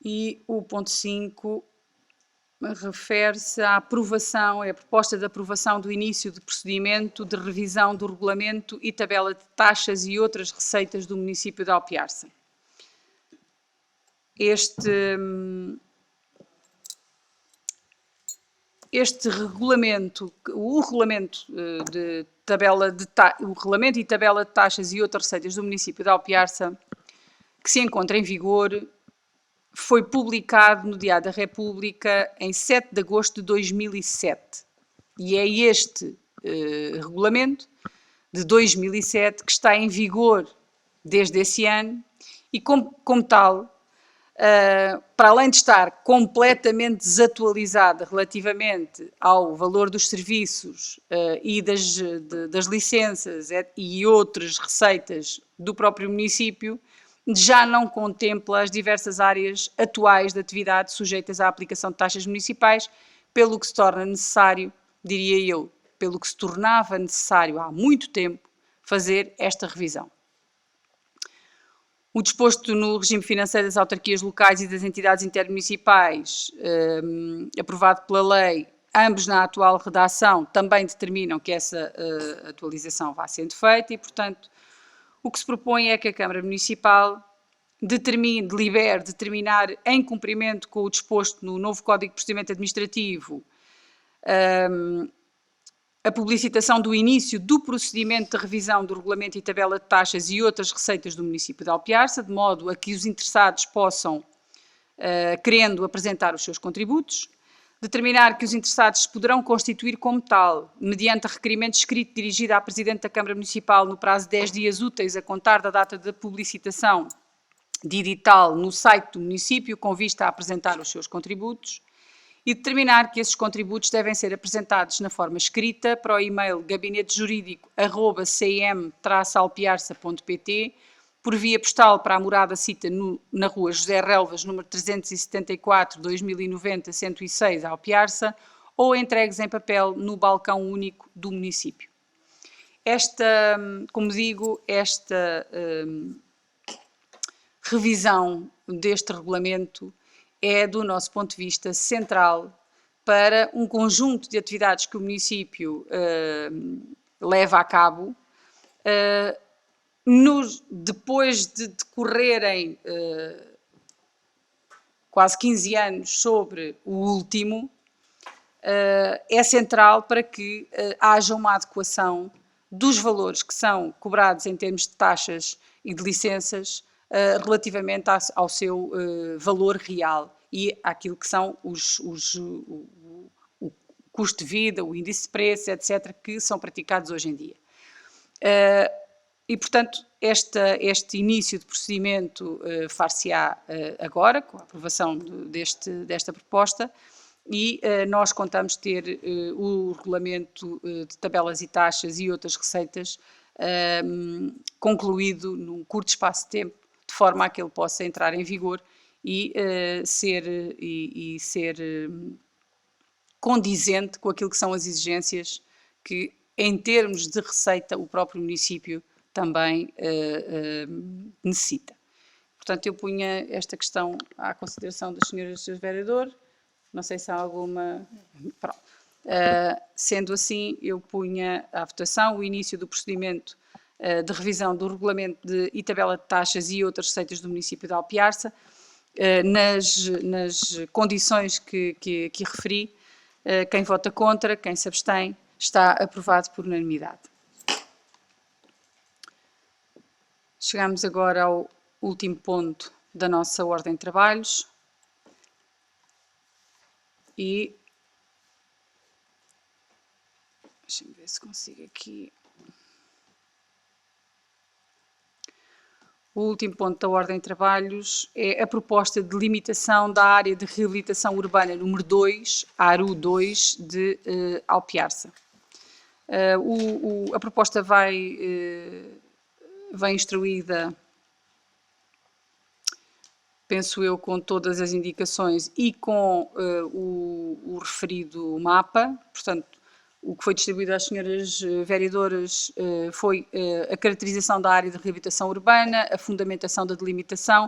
e o ponto 5 refere-se à aprovação, é a proposta de aprovação do início de procedimento de revisão do regulamento e tabela de taxas e outras receitas do município de Alpiarça. Este regulamento, o regulamento e tabela de taxas e outras receitas do município de Alpiarça, que se encontra em vigor, foi publicado no Diário da República em 7 de agosto de 2007. E é este regulamento de 2007 que está em vigor desde esse ano e, como tal, para além de estar completamente desatualizada relativamente ao valor dos serviços e das licenças e outras receitas do próprio município, já não contempla as diversas áreas atuais de atividade sujeitas à aplicação de taxas municipais, pelo que se torna necessário, diria eu, pelo que se tornava necessário há muito tempo, fazer esta revisão. O disposto no regime financeiro das autarquias locais e das entidades intermunicipais, aprovado pela lei, ambos na atual redação, também determinam que essa atualização vá sendo feita e, portanto, o que se propõe é que a Câmara Municipal delibere determinar, em cumprimento com o disposto no novo Código de Procedimento Administrativo, a publicitação do início do procedimento de revisão do regulamento e tabela de taxas e outras receitas do município de Alpiarça, de modo a que os interessados possam, querendo, apresentar os seus contributos. Determinar que os interessados se poderão constituir como tal, mediante requerimento escrito dirigido à Presidente da Câmara Municipal no prazo de 10 dias úteis a contar da data da publicitação de edital no site do município, com vista a apresentar os seus contributos. E determinar que esses contributos devem ser apresentados na forma escrita para o e-mail gabinetejuridico@cm-alpiarça.pt, por via postal para a morada cita na rua José Relvas, número 374, 2090, 106, Alpiarça, ou entregues em papel no balcão único do município. Como digo, esta revisão deste regulamento é, do nosso ponto de vista, central para um conjunto de atividades que o município leva a cabo, depois de decorrerem quase 15 anos sobre o último, é central para que haja uma adequação dos valores que são cobrados em termos de taxas e de licenças relativamente ao seu valor real e àquilo que são o custo de vida, o índice de preço, etc., que são praticados hoje em dia. E, portanto, este início de procedimento far-se-á agora, com a aprovação desta proposta, e nós contamos ter o regulamento de tabelas e taxas e outras receitas concluído num curto espaço de tempo, de forma a que ele possa entrar em vigor e ser condizente com aquilo que são as exigências que, em termos de receita, o próprio município também necessita. Portanto, eu punha esta questão à consideração das senhoras e senhores vereadores. Não sei se há alguma... Pronto. Sendo assim, eu punha à votação o início do procedimento de revisão do regulamento e tabela de taxas e outras receitas do município de Alpiarça, nas condições que referi. Quem vota contra, quem se abstém, está aprovado por unanimidade. Chegamos agora ao último ponto da nossa ordem de trabalhos e deixem-me ver se consigo aqui. O último ponto da ordem de trabalhos é a proposta de limitação da área de reabilitação urbana número 2, ARU 2, de Alpiarça. A proposta vem instruída, penso eu, com todas as indicações e com o referido mapa. Portanto, o que foi distribuído às senhoras vereadoras foi a caracterização da área de reabilitação urbana, a fundamentação da delimitação,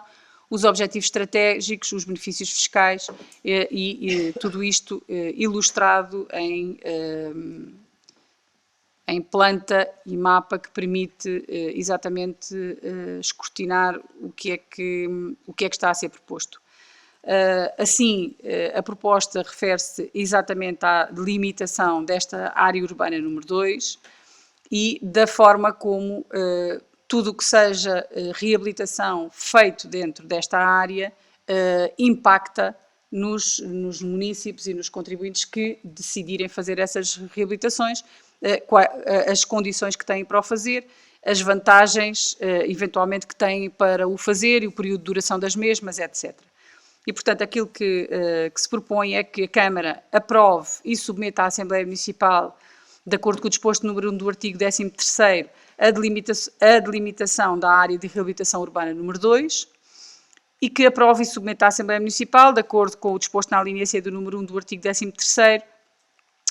os objetivos estratégicos, os benefícios fiscais e tudo isto ilustrado em planta e mapa que permite exatamente escrutinar o que é que está a ser proposto. Assim, a proposta refere-se exatamente à delimitação desta área urbana número 2 e da forma como tudo o que seja reabilitação feito dentro desta área impacta nos municípios e nos contribuintes que decidirem fazer essas reabilitações, as condições que têm para o fazer, as vantagens eventualmente que têm para o fazer e o período de duração das mesmas, etc. E, portanto, aquilo que se propõe é que a Câmara aprove e submeta à Assembleia Municipal, de acordo com o disposto número 1 do artigo 13º, a delimitação da área de reabilitação urbana número 2 e que aprove e submeta à Assembleia Municipal, de acordo com o disposto na linha C do número 1 do artigo 13º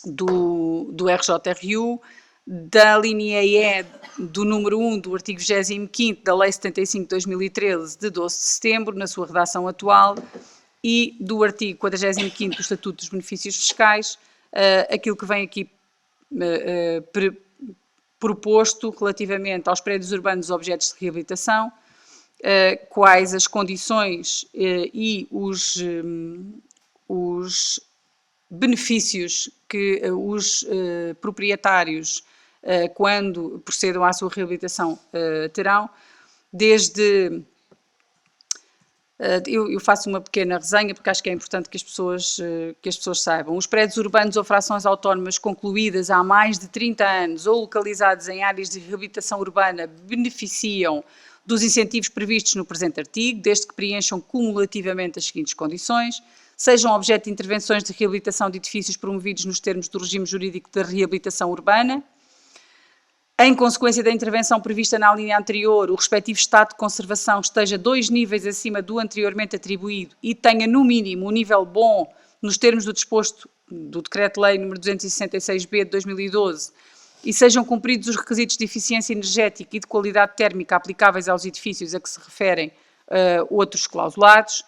do RJRU, da linha E do número 1 do artigo 25º da Lei 75 de 2013, de 12 de setembro, na sua redação atual, e do artigo 45º do Estatuto dos Benefícios Fiscais, aquilo que vem aqui proposto relativamente aos prédios urbanos objetos de reabilitação, quais as condições e os benefícios que os proprietários, quando procedam à sua reabilitação, terão, desde... Eu faço uma pequena resenha porque acho que é importante que as pessoas saibam. Os prédios urbanos ou frações autónomas concluídas há mais de 30 anos ou localizados em áreas de reabilitação urbana beneficiam dos incentivos previstos no presente artigo, desde que preencham cumulativamente as seguintes condições: sejam objeto de intervenções de reabilitação de edifícios promovidos nos termos do regime jurídico da reabilitação urbana. Em consequência da intervenção prevista na linha anterior, o respectivo estado de conservação esteja 2 níveis acima do anteriormente atribuído e tenha, no mínimo, um nível bom nos termos do disposto do Decreto-Lei nº 266/B de 2012 e sejam cumpridos os requisitos de eficiência energética e de qualidade térmica aplicáveis aos edifícios a que se referem outros clausulados.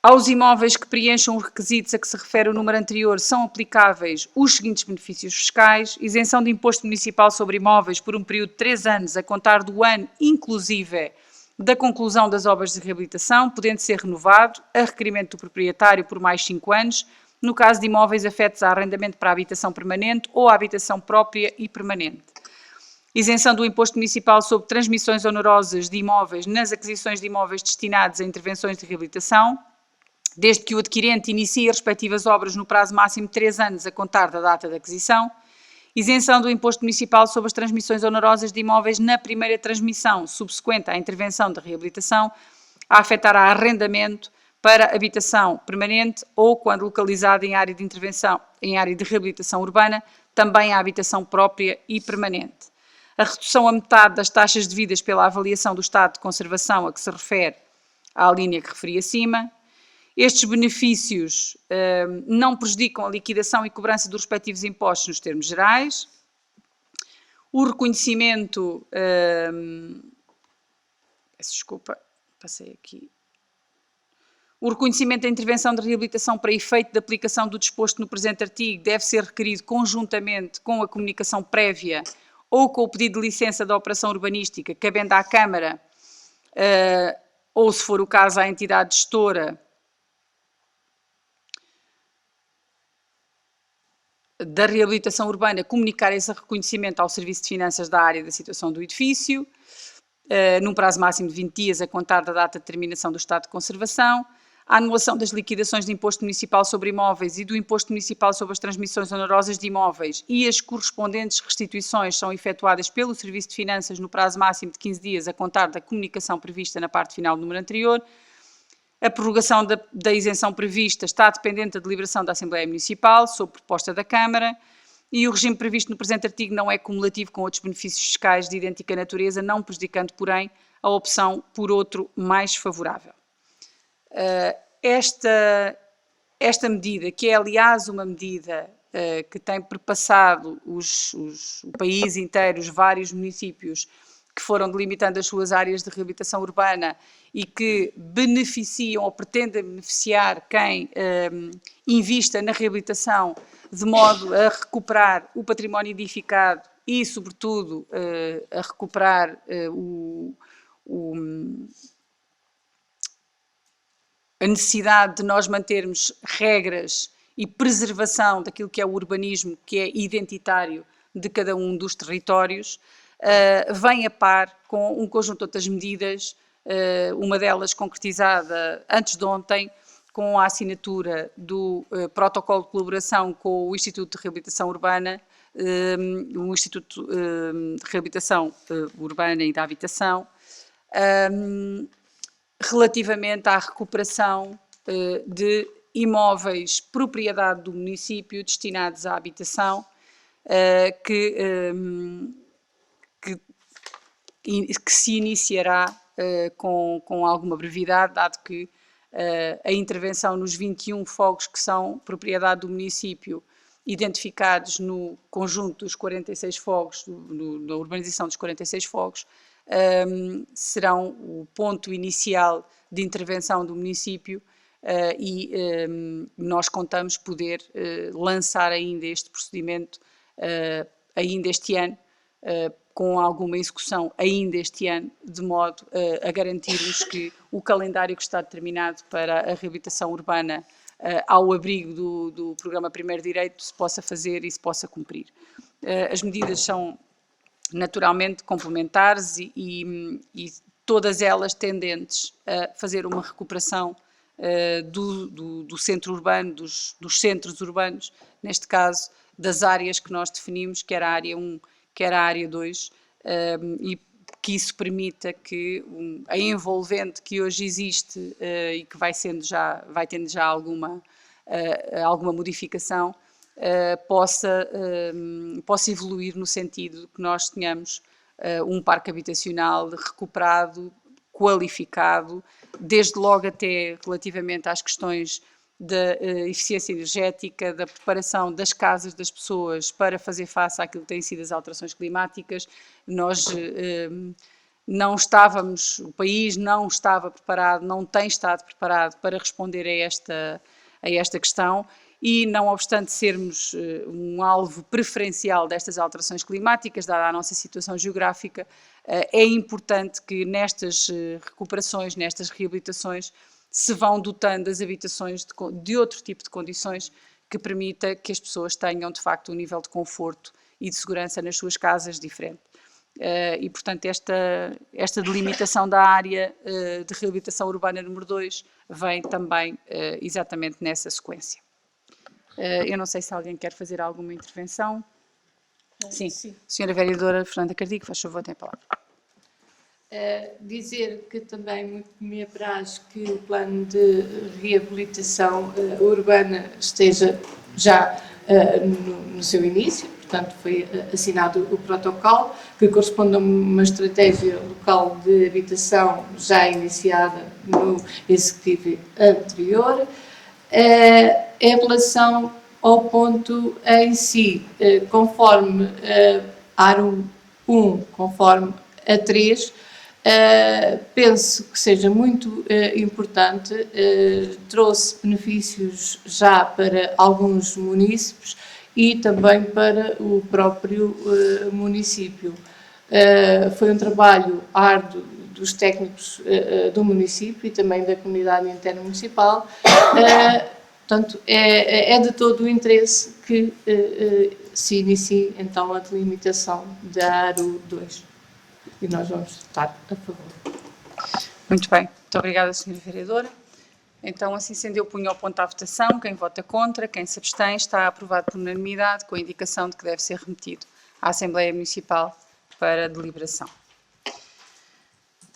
Aos imóveis que preencham os requisitos a que se refere o número anterior são aplicáveis os seguintes benefícios fiscais: isenção de imposto municipal sobre imóveis por um período de 3 anos a contar do ano inclusive da conclusão das obras de reabilitação, podendo ser renovado, a requerimento do proprietário, por mais 5 anos, no caso de imóveis afetos a arrendamento para habitação permanente ou a habitação própria e permanente. Isenção do imposto municipal sobre transmissões onerosas de imóveis nas aquisições de imóveis destinados a intervenções de reabilitação, desde que o adquirente inicie as respectivas obras no prazo máximo de 3 anos a contar da data da aquisição. Isenção do imposto municipal sobre as transmissões onerosas de imóveis na primeira transmissão, subsequente à intervenção de reabilitação, a afetar a arrendamento para habitação permanente ou, quando localizada em área de intervenção, em área de reabilitação urbana, também a habitação própria e permanente. A redução a metade das taxas devidas pela avaliação do estado de conservação a que se refere à linha que referi acima. Estes benefícios não prejudicam a liquidação e cobrança dos respectivos impostos nos termos gerais. O reconhecimento... peço desculpa, passei aqui. O reconhecimento da intervenção de reabilitação para efeito de aplicação do disposto no presente artigo deve ser requerido conjuntamente com a comunicação prévia ou com o pedido de licença da operação urbanística, cabendo à Câmara, ou, se for o caso, à entidade gestora, da reabilitação urbana, comunicar esse reconhecimento ao Serviço de Finanças da área da situação do edifício, num prazo máximo de 20 dias a contar da data de terminação do estado de conservação. A anulação das liquidações de imposto municipal sobre imóveis e do imposto municipal sobre as transmissões onerosas de imóveis e as correspondentes restituições são efetuadas pelo Serviço de Finanças no prazo máximo de 15 dias a contar da comunicação prevista na parte final do número anterior. A prorrogação da isenção prevista está dependente da deliberação da Assembleia Municipal, sob proposta da Câmara, e o regime previsto no presente artigo não é cumulativo com outros benefícios fiscais de idêntica natureza, não prejudicando, porém, a opção por outro mais favorável. Esta medida, que é, aliás, uma medida que tem perpassado o país inteiro, os vários municípios que foram delimitando as suas áreas de reabilitação urbana e que beneficiam ou pretendem beneficiar quem invista na reabilitação de modo a recuperar o património edificado e, sobretudo, a recuperar a necessidade de nós mantermos regras e preservação daquilo que é o urbanismo, que é identitário de cada um dos territórios, vem a par com um conjunto de outras medidas, uma delas concretizada antes de ontem, com a assinatura do protocolo de colaboração com o Instituto de Reabilitação Urbana, o Instituto de Reabilitação Urbana e da Habitação, relativamente à recuperação de imóveis propriedade do município destinados à habitação, que se iniciará com alguma brevidade, dado que a intervenção nos 21 fogos que são propriedade do município identificados no conjunto dos 46 fogos, na urbanização dos 46 fogos, serão o ponto inicial de intervenção do município e nós contamos poder lançar ainda este procedimento ainda este ano, com alguma execução ainda este ano, de modo a garantirmos que o calendário que está determinado para a reabilitação urbana ao abrigo do programa Primeiro Direito se possa fazer e se possa cumprir. As medidas são naturalmente complementares e todas elas tendentes a fazer uma recuperação do centro urbano, dos centros urbanos, neste caso das áreas que nós definimos, quer a área 1, quer a área 2, e que isso permita que a envolvente que hoje existe e que vai tendo já alguma modificação, possa evoluir no sentido de que nós tenhamos um parque habitacional recuperado, qualificado, desde logo até relativamente às questões da eficiência energética, da preparação das casas das pessoas para fazer face àquilo que têm sido as alterações climáticas. Nós não estávamos, o país não estava preparado, não tem estado preparado para responder a esta questão e, não obstante sermos um alvo preferencial destas alterações climáticas, dada a nossa situação geográfica, é importante que nestas recuperações, nestas reabilitações, se vão dotando as habitações de outro tipo de condições que permita que as pessoas tenham, de facto, um nível de conforto e de segurança nas suas casas diferente. E, portanto, esta delimitação da área de reabilitação urbana número 2 vem também exatamente nessa sequência. Eu não sei se alguém quer fazer alguma intervenção. Sim. Senhora Vereadora Fernanda Cardigo, faz favor, tem a palavra. Dizer que também muito me apraz que o plano de reabilitação urbana esteja já no seu início, portanto foi assinado o protocolo, que corresponde a uma estratégia local de habitação já iniciada no executivo anterior. Em relação ao ponto em si, conforme a ARU 1, conforme a 3, penso que seja muito importante, trouxe benefícios já para alguns munícipes e também para o próprio município. Foi um trabalho árduo dos técnicos do município e também da comunidade intermunicipal, portanto é de todo o interesse que se inicie então a delimitação da ARU 2. E nós vamos estar a favor. Muito bem. Muito obrigada, Sra. Vereadora. Então, assim sendo, eu punho ao ponto à votação. Quem vota contra, quem se abstém, está aprovado por unanimidade, com a indicação de que deve ser remetido à Assembleia Municipal para deliberação.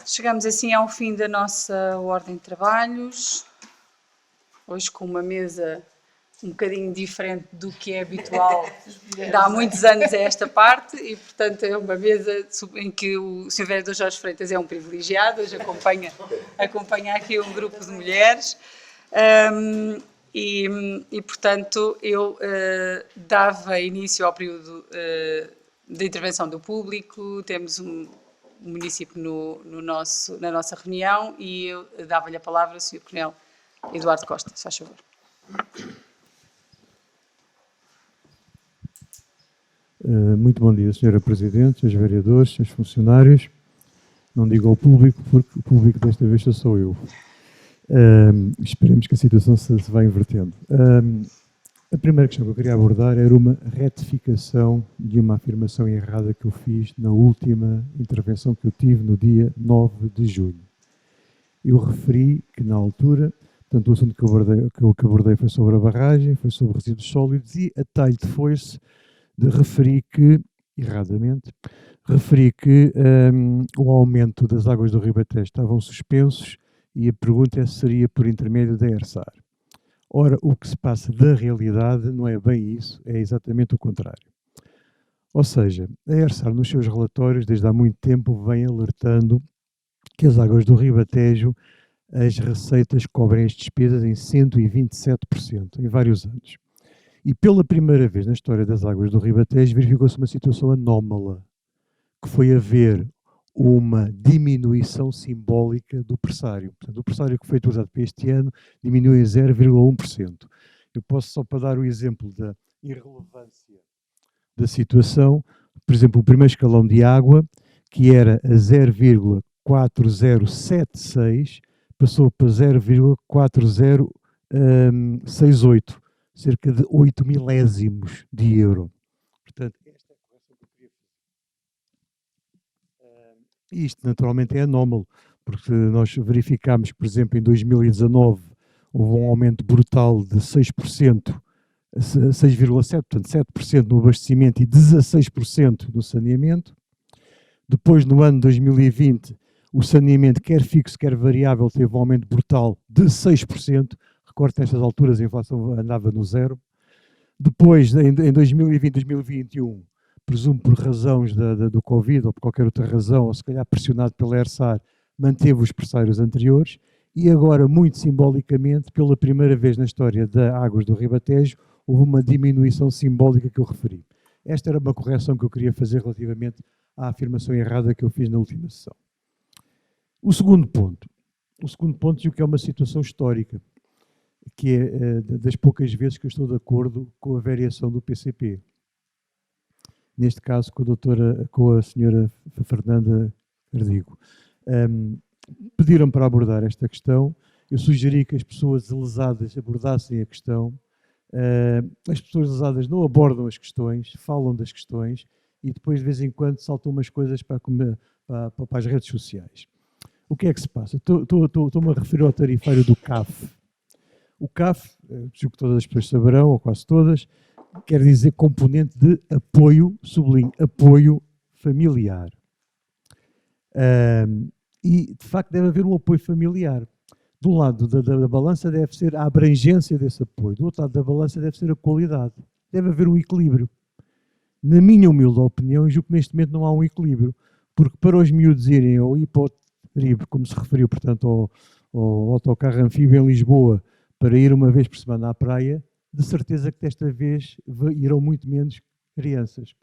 Chegamos assim ao fim da nossa ordem de trabalhos. Hoje com uma mesa um bocadinho diferente do que é habitual de há muitos anos a esta parte e, portanto, é uma mesa em que o Sr. Vereador Jorge Freitas é um privilegiado, hoje acompanha aqui um grupo de mulheres e portanto, eu dava início ao período de intervenção do público, temos um município na nossa reunião e eu dava-lhe a palavra ao Sr. Coronel Eduardo Costa, se faz favor. Muito bom dia, Sra. Presidente, Srs. Vereadores, Srs. Funcionários. Não digo ao público, porque o público desta vez sou eu. Esperemos que a situação se vá invertendo. A primeira questão que eu queria abordar era uma retificação de uma afirmação errada que eu fiz na última intervenção que eu tive no dia 9 de junho. Eu referi que, na altura, portanto, o assunto que eu abordei foi sobre a barragem, foi sobre resíduos sólidos e, a talho de foice, referi que, erradamente, o aumento das águas do Ribatejo estavam suspensos e a pergunta seria por intermédio da ERSAR. Ora, o que se passa da realidade não é bem isso, é exatamente o contrário. Ou seja, a ERSAR nos seus relatórios, desde há muito tempo, vem alertando que as águas do Ribatejo, as receitas cobrem as despesas em 127%, em vários anos. E pela primeira vez na história das águas do Ribatejo verificou-se uma situação anómala, que foi haver uma diminuição simbólica do pressário. Portanto, o pressário que foi utilizado para este ano diminuiu em 0,1%. Eu posso, só para dar o exemplo da irrelevância da situação, por exemplo, o primeiro escalão de água, que era a 0,4076, passou para 0,4068, cerca de 8 milésimos de euro. Portanto, esta é a correção que eu queria fazer. Isto, naturalmente, é anómalo, porque nós verificámos, por exemplo, em 2019, houve um aumento brutal de 6%, 6,7%, portanto 7% no abastecimento e 16% no saneamento. Depois, no ano 2020, o saneamento, quer fixo, quer variável, teve um aumento brutal de 6%. Recordo que nestas alturas a inflação andava no zero. Depois, em 2020, 2021, presumo por razões do Covid ou por qualquer outra razão, ou se calhar pressionado pela ERSAR, manteve os pressários anteriores. E agora, muito simbolicamente, pela primeira vez na história da Águas do Ribatejo, houve uma diminuição simbólica que eu referi. Esta era uma correção que eu queria fazer relativamente à afirmação errada que eu fiz na última sessão. O segundo ponto, e o que é uma situação histórica, que é das poucas vezes que eu estou de acordo com a variação do PCP. Neste caso, com a senhora Fernanda Cardigo. Pediram para abordar esta questão, eu sugeri que as pessoas lesadas abordassem a questão. As pessoas lesadas não abordam as questões, falam das questões e depois, de vez em quando, saltam umas coisas para as redes sociais. O que é que se passa? Estou-me a referir ao tarifário do CAF. O CAF, julgo que todas as pessoas saberão, ou quase todas, quer dizer componente de apoio, sublinho, apoio familiar. E, de facto, deve haver um apoio familiar. De um lado da balança deve ser a abrangência desse apoio, do outro lado da balança deve ser a qualidade. Deve haver um equilíbrio. Na minha humilde opinião, eu julgo que neste momento não há um equilíbrio, porque para os miúdos irem ao hipotrib, como se referiu, portanto, ao autocarro anfíbio em Lisboa, para ir uma vez por semana à praia, de certeza que desta vez irão muito menos crianças.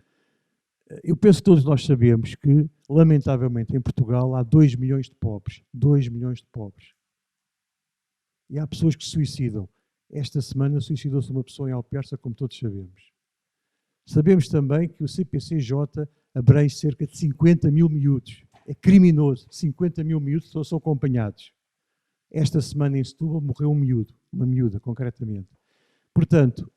Eu penso que todos nós sabemos que, lamentavelmente, em Portugal há 2 milhões de pobres. 2 milhões de pobres. E há pessoas que se suicidam. Esta semana suicidou-se uma pessoa em Alperça, como todos sabemos. Sabemos também que o CPCJ abrange cerca de 50 mil miúdos. É criminoso. 50 mil miúdos são acompanhados. Esta semana em Setúbal morreu um miúdo, uma miúda, concretamente. Portanto,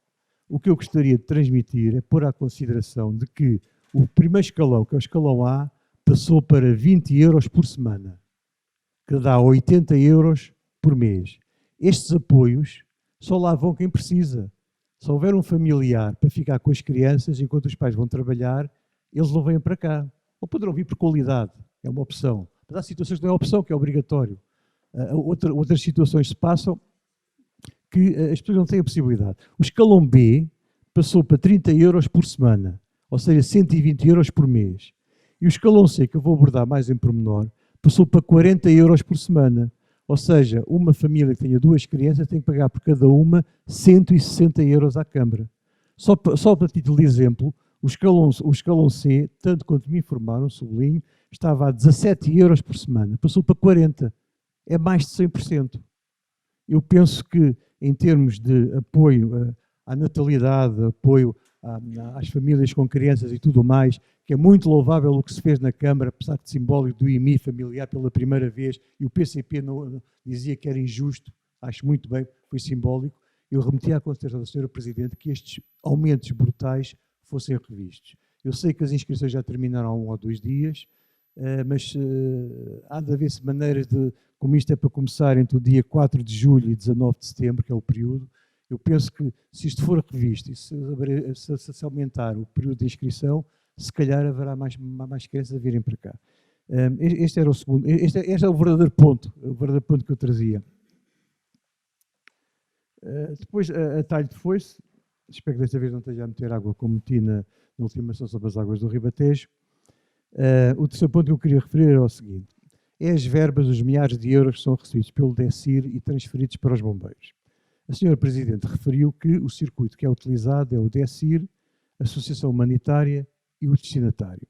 o que eu gostaria de transmitir é pôr à consideração de que o primeiro escalão, que é o escalão A, passou para 20 euros por semana, que dá 80 euros por mês. Estes apoios só lá vão quem precisa. Se houver um familiar para ficar com as crianças enquanto os pais vão trabalhar, eles não vêm para cá. Ou poderão vir por qualidade, é uma opção. Mas há situações que não é opção, que é obrigatório. Outras situações se passam que as pessoas não têm a possibilidade. O escalão B passou para 30 euros por semana, ou seja, 120 euros por mês. E o escalão C, que eu vou abordar mais em pormenor, passou para 40 euros por semana. Ou seja, uma família que tenha 2 crianças tem que pagar por cada uma 160 euros à Câmara. Só para título de exemplo, o escalão C, tanto quanto me informaram, sublinho, estava a 17 euros por semana, passou para 40. É mais de 100%. Eu penso que, em termos de apoio à natalidade, apoio às famílias com crianças e tudo mais, que é muito louvável o que se fez na Câmara, apesar de simbólico, do IMI familiar pela primeira vez, e o PCP não, dizia que era injusto, acho muito bem, foi simbólico. Eu remeti à consideração da Sra. Presidente que estes aumentos brutais fossem revistos. Eu sei que as inscrições já terminaram há 1 ou 2 dias, mas há de haver maneiras de, como isto é para começar entre o dia 4 de julho e 19 de setembro, que é o período, eu penso que se isto for revisto e se aumentar o período de inscrição, se calhar haverá mais crianças a virem para cá. Este era o segundo, este é o verdadeiro ponto que eu trazia. Depois, a talho de foice, espero que desta vez não esteja a meter água como meti na última sessão sobre as águas do Ribatejo. O terceiro ponto que eu queria referir é o seguinte: é as verbas, os milhares de euros que são recebidos pelo DECIR e transferidos para os bombeiros. A senhora Presidente referiu que o circuito que é utilizado é o DECIR, Associação Humanitária e o destinatário.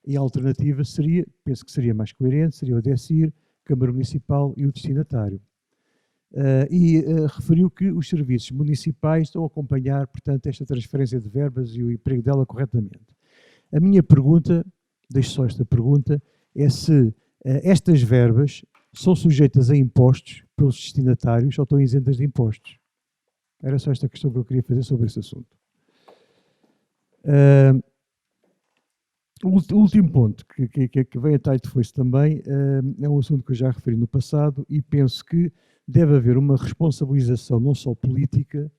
E a alternativa seria, penso que seria mais coerente, seria o DECIR, Câmara Municipal e o destinatário. Referiu que os serviços municipais estão a acompanhar, portanto, esta transferência de verbas e o emprego dela corretamente. A minha pergunta, deixo só esta pergunta, é se estas verbas são sujeitas a impostos pelos destinatários ou estão isentas de impostos. Era só esta questão que eu queria fazer sobre esse assunto. O último ponto que vem a talho foi também, é um assunto que eu já referi no passado e penso que deve haver uma responsabilização não só política,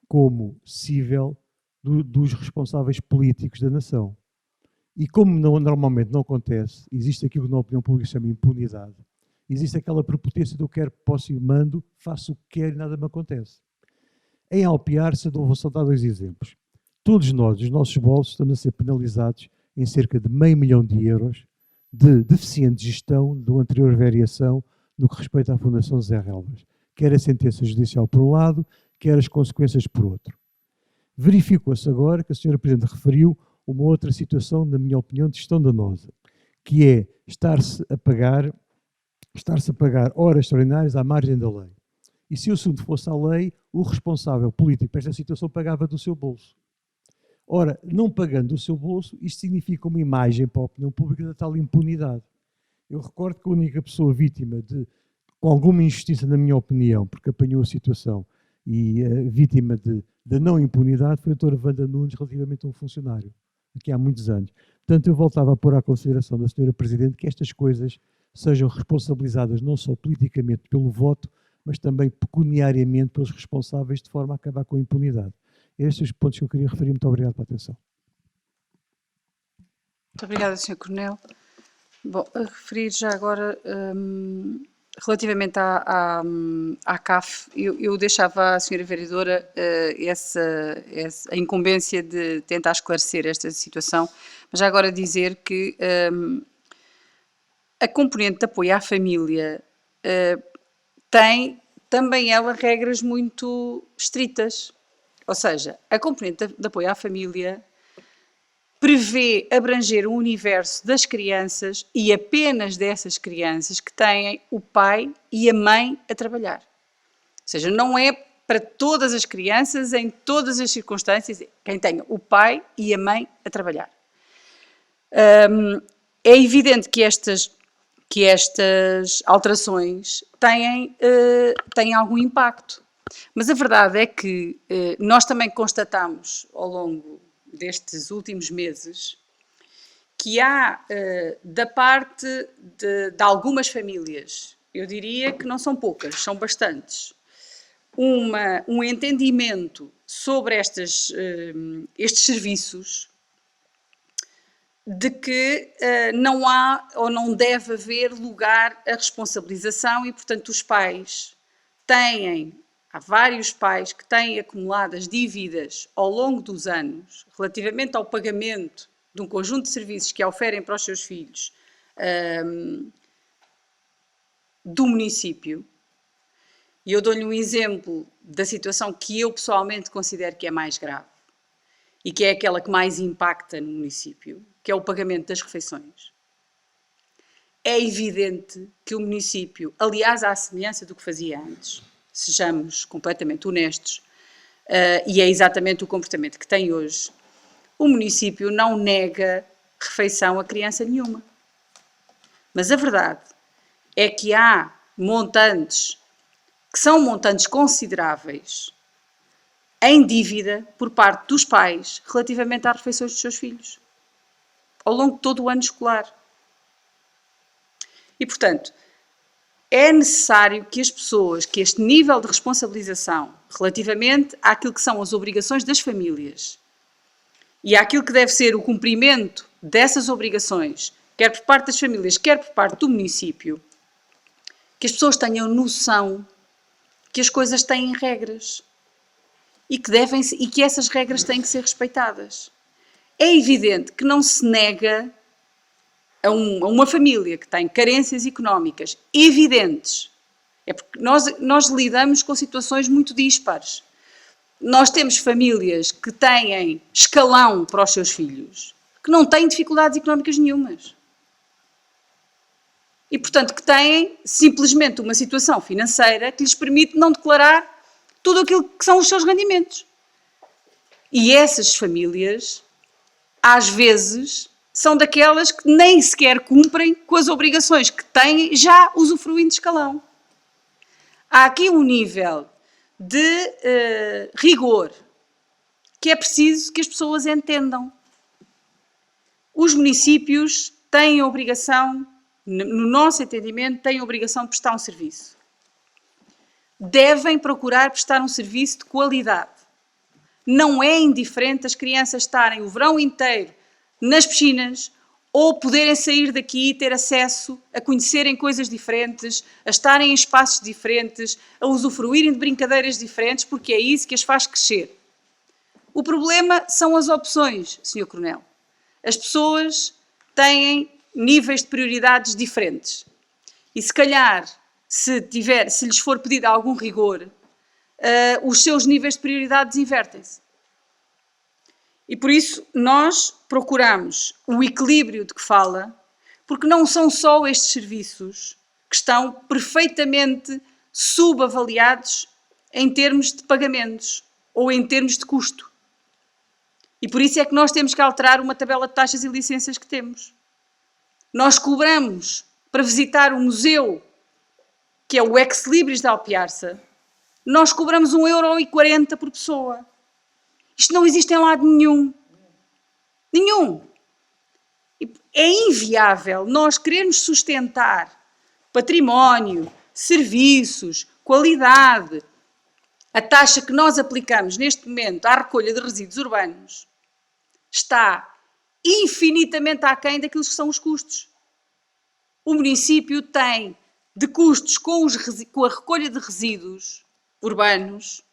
como civil, dos responsáveis políticos da nação. E como normalmente não acontece, existe aquilo que na opinião pública se chama impunidade. Existe aquela prepotência do quero, posso e mando, faço o que quero e nada me acontece. Em Alpiarça, vou só dar 2 exemplos. Todos nós, os nossos bolsos, estamos a ser penalizados em cerca de €500 mil de deficiente gestão do anterior variação no que respeita à Fundação José Relvas. Quer a sentença judicial por um lado, quer as consequências por outro. Verificou-se agora que a senhora Presidente referiu uma outra situação, na minha opinião, de gestão danosa, que é estar-se a pagar horas extraordinárias à margem da lei. E se o assunto fosse à lei, o responsável político para esta situação pagava do seu bolso. Ora, não pagando do seu bolso, isto significa uma imagem para a opinião pública da tal impunidade. Eu recordo que a única pessoa vítima com alguma injustiça, na minha opinião, porque apanhou a situação, e vítima da não impunidade foi a doutora Wanda Nunes relativamente a um funcionário, aqui há muitos anos. Portanto, eu voltava a pôr à consideração da senhora Presidente que estas coisas sejam responsabilizadas não só politicamente pelo voto, mas também pecuniariamente pelos responsáveis, de forma a acabar com a impunidade. Estes os pontos que eu queria referir. Muito obrigado pela atenção. Muito obrigada, Sr. Coronel. Bom, a referir já agora, relativamente à CAF, eu deixava à Sra. Vereadora a incumbência de tentar esclarecer esta situação, mas já agora dizer que a componente de apoio à família tem também ela regras muito estritas. Ou seja, a componente de apoio à família prevê abranger o universo das crianças e apenas dessas crianças que têm o pai e a mãe a trabalhar. Ou seja, não é para todas as crianças, em todas as circunstâncias, quem tenha o pai e a mãe a trabalhar. É evidente que estas alterações têm algum impacto. Mas a verdade é que nós também constatamos ao longo destes últimos meses que há, da parte de algumas famílias, eu diria que não são poucas, são bastantes, um entendimento sobre estes serviços de que não há ou não deve haver lugar à responsabilização e, portanto, os pais há vários pais que têm acumuladas dívidas ao longo dos anos relativamente ao pagamento de um conjunto de serviços que oferem para os seus filhos do município. E eu dou-lhe um exemplo da situação que eu pessoalmente considero que é mais grave e que é aquela que mais impacta no município, que é o pagamento das refeições. É evidente que o município, aliás, à semelhança do que fazia antes, sejamos completamente honestos, e é exatamente o comportamento que tem hoje, o município não nega refeição a criança nenhuma. Mas a verdade é que há montantes que são montantes consideráveis em dívida por parte dos pais relativamente às refeições dos seus filhos, ao longo de todo o ano escolar. E, portanto, é necessário que as pessoas, que este nível de responsabilização relativamente àquilo que são as obrigações das famílias e àquilo que deve ser o cumprimento dessas obrigações, quer por parte das famílias, quer por parte do município, que as pessoas tenham noção que as coisas têm regras e que essas regras têm que ser respeitadas. É evidente que não se nega a uma família que tem carências económicas evidentes É porque nós lidamos com situações muito dispares. Nós temos famílias que têm escalão para os seus filhos, que não têm dificuldades económicas nenhumas. E, portanto, que têm simplesmente uma situação financeira que lhes permite não declarar tudo aquilo que são os seus rendimentos. E essas famílias, às vezes, são daquelas que nem sequer cumprem com as obrigações que têm já usufruindo de escalão. Há aqui um nível de rigor que é preciso que as pessoas entendam. Os municípios têm a obrigação, no nosso entendimento, têm a obrigação de prestar um serviço. Devem procurar prestar um serviço de qualidade. Não é indiferente as crianças estarem o verão inteiro nas piscinas ou poderem sair daqui e ter acesso a conhecerem coisas diferentes, a estarem em espaços diferentes, a usufruírem de brincadeiras diferentes, porque é isso que as faz crescer. O problema são as opções, Sr. Coronel. As pessoas têm níveis de prioridades diferentes. E se calhar, se lhes for pedido algum rigor, os seus níveis de prioridades invertem-se. E por isso nós procuramos o equilíbrio de que fala, porque não são só estes serviços que estão perfeitamente subavaliados em termos de pagamentos ou em termos de custo. E por isso é que nós temos que alterar uma tabela de taxas e licenças que temos. Nós cobramos para visitar o museu, que é o Ex Libris da Alpiarça, nós cobramos 1,40 € por pessoa. Isto não existe em lado nenhum. Nenhum. É inviável nós querermos sustentar património, serviços, qualidade. A taxa que nós aplicamos neste momento à recolha de resíduos urbanos está infinitamente aquém daquilo que são os custos. O município tem de custos com a recolha de resíduos urbanos,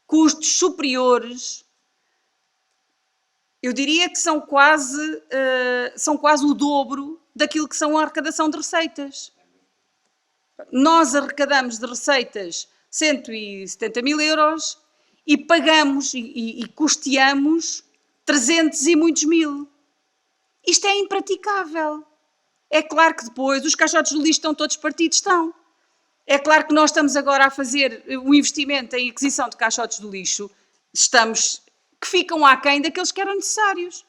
custos superiores, eu diria que são quase o dobro daquilo que são a arrecadação de receitas. Nós arrecadamos de receitas 170 mil euros e pagamos e custeamos 300 e muitos mil. Isto é impraticável. É claro que depois os caixotes do lixo estão todos partidos, estão. É claro que nós estamos agora a fazer um investimento em aquisição de caixotes do lixo, que ficam aquém daqueles que eram necessários.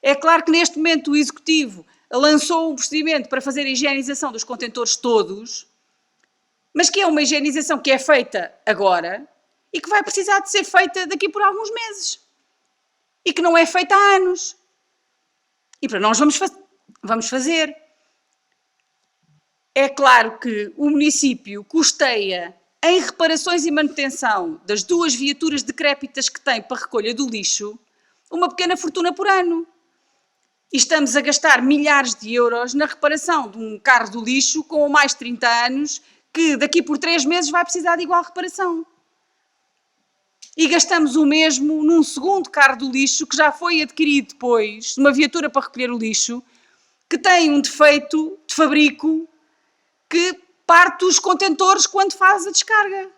É claro que neste momento o Executivo lançou um procedimento para fazer a higienização dos contentores todos, mas que é uma higienização que é feita agora e que vai precisar de ser feita daqui por alguns meses. E que não é feita há anos. E para nós vamos fazer. É claro que o município custeia em reparações e manutenção das 2 viaturas decrépitas que tem para recolha do lixo uma pequena fortuna por ano. E estamos a gastar milhares de euros na reparação de um carro do lixo com mais de 30 anos que daqui por 3 meses vai precisar de igual reparação. E gastamos o mesmo num segundo carro do lixo que já foi adquirido depois, uma viatura para recolher o lixo, que tem um defeito de fabrico que parte os contentores quando faz a descarga.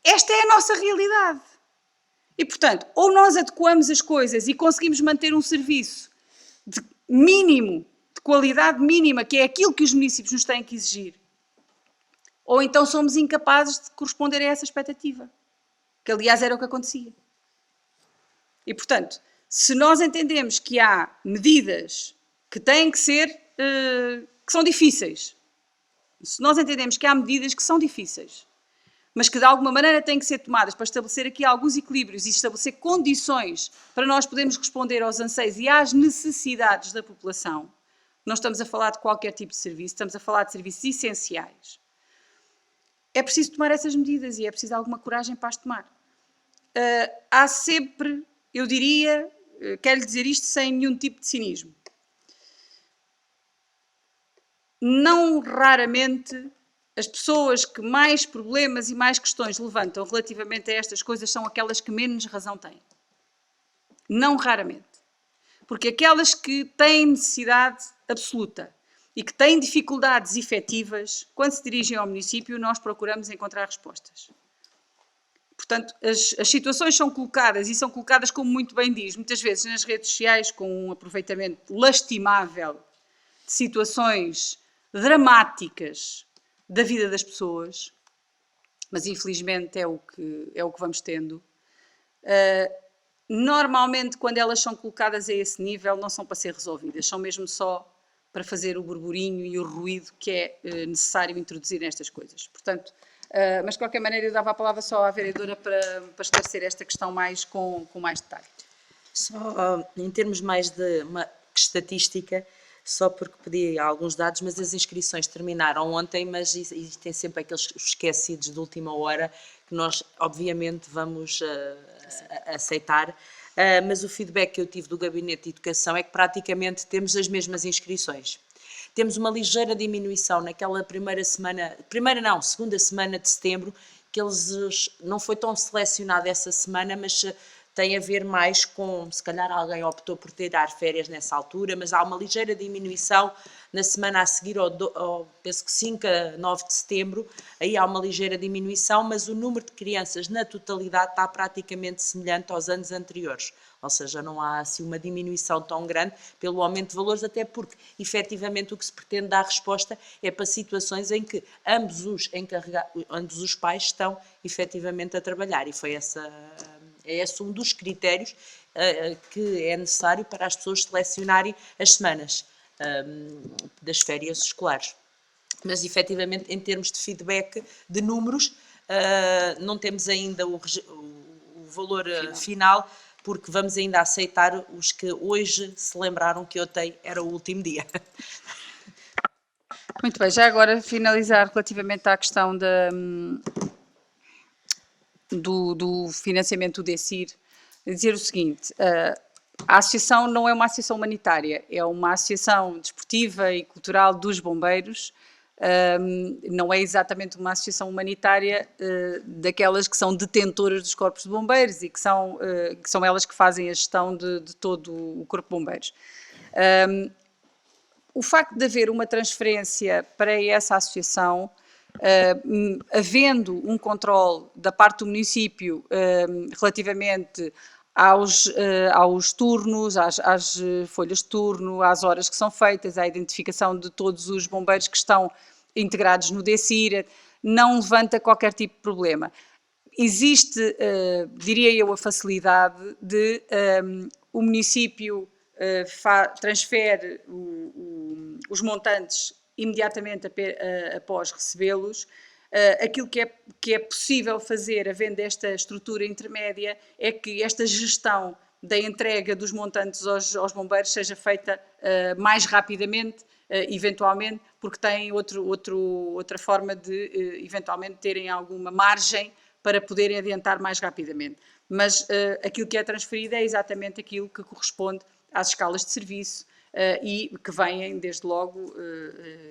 Esta é a nossa realidade. E, portanto, ou nós adequamos as coisas e conseguimos manter um serviço de qualidade mínima, que é aquilo que os municípios nos têm que exigir, ou então somos incapazes de corresponder a essa expectativa, que aliás era o que acontecia. E, portanto, se nós entendemos que há medidas que têm que ser, que são difíceis, se nós entendemos que há medidas que são difíceis, mas que de alguma maneira têm que ser tomadas para estabelecer aqui alguns equilíbrios e estabelecer condições para nós podermos responder aos anseios e às necessidades da população, não estamos a falar de qualquer tipo de serviço, estamos a falar de serviços essenciais. É preciso tomar essas medidas e é preciso alguma coragem para as tomar. Há sempre, eu diria, quero dizer isto sem nenhum tipo de cinismo, não raramente as pessoas que mais problemas e mais questões levantam relativamente a estas coisas são aquelas que menos razão têm. Não raramente. Porque aquelas que têm necessidade absoluta e que têm dificuldades efetivas, quando se dirigem ao município, nós procuramos encontrar respostas. Portanto, as situações são colocadas, e são colocadas, como muito bem diz, muitas vezes nas redes sociais, com um aproveitamento lastimável de situações dramáticas da vida das pessoas, mas infelizmente é o que vamos tendo. Normalmente, quando elas são colocadas a esse nível, não são para ser resolvidas, são mesmo só para fazer o burburinho e o ruído que é necessário introduzir nestas coisas. Portanto, mas de qualquer maneira eu dava a palavra só à vereadora para esclarecer esta questão mais com mais detalhe. Só em termos mais de estatística, só porque pedi alguns dados, mas as inscrições terminaram ontem, mas existem sempre aqueles esquecidos de última hora que nós obviamente vamos aceitar. Mas o feedback que eu tive do Gabinete de Educação é que praticamente temos as mesmas inscrições. Temos uma ligeira diminuição naquela segunda semana de setembro, que eles não foi tão selecionado essa semana, mas tem a ver mais com, se calhar alguém optou por tirar férias nessa altura, mas há uma ligeira diminuição na semana a seguir, penso que 5 a 9 de setembro, aí há uma ligeira diminuição, mas o número de crianças na totalidade está praticamente semelhante aos anos anteriores. Ou seja, não há assim uma diminuição tão grande pelo aumento de valores, até porque, efetivamente, o que se pretende dar resposta é para situações em que ambos os pais estão efetivamente a trabalhar, e foi esse um dos critérios que é necessário para as pessoas selecionarem as semanas das férias escolares. Mas, efetivamente, em termos de feedback de números, não temos ainda o valor final, porque vamos ainda aceitar os que hoje se lembraram que ontem era o último dia. Muito bem, já agora finalizar relativamente à questão do financiamento do DECIR, dizer o seguinte: a associação não é uma associação humanitária, é uma associação desportiva e cultural dos bombeiros, não é exatamente uma associação humanitária daquelas que são detentoras dos corpos de bombeiros e que são elas que fazem a gestão de todo o corpo de bombeiros. O facto de haver uma transferência para essa associação, havendo um controle da parte do município relativamente aos turnos, às folhas de turno, às horas que são feitas, à identificação de todos os bombeiros que estão integrados no DECIR, não levanta qualquer tipo de problema. Existe, diria eu, a facilidade de o município transfere os montantes imediatamente após recebê-los. Aquilo que é possível fazer, havendo esta estrutura intermédia, é que esta gestão da entrega dos montantes aos bombeiros seja feita mais rapidamente, eventualmente, porque têm outra forma de, eventualmente, terem alguma margem para poderem adiantar mais rapidamente. Mas aquilo que é transferido é exatamente aquilo que corresponde às escalas de serviço e que vêm, desde logo,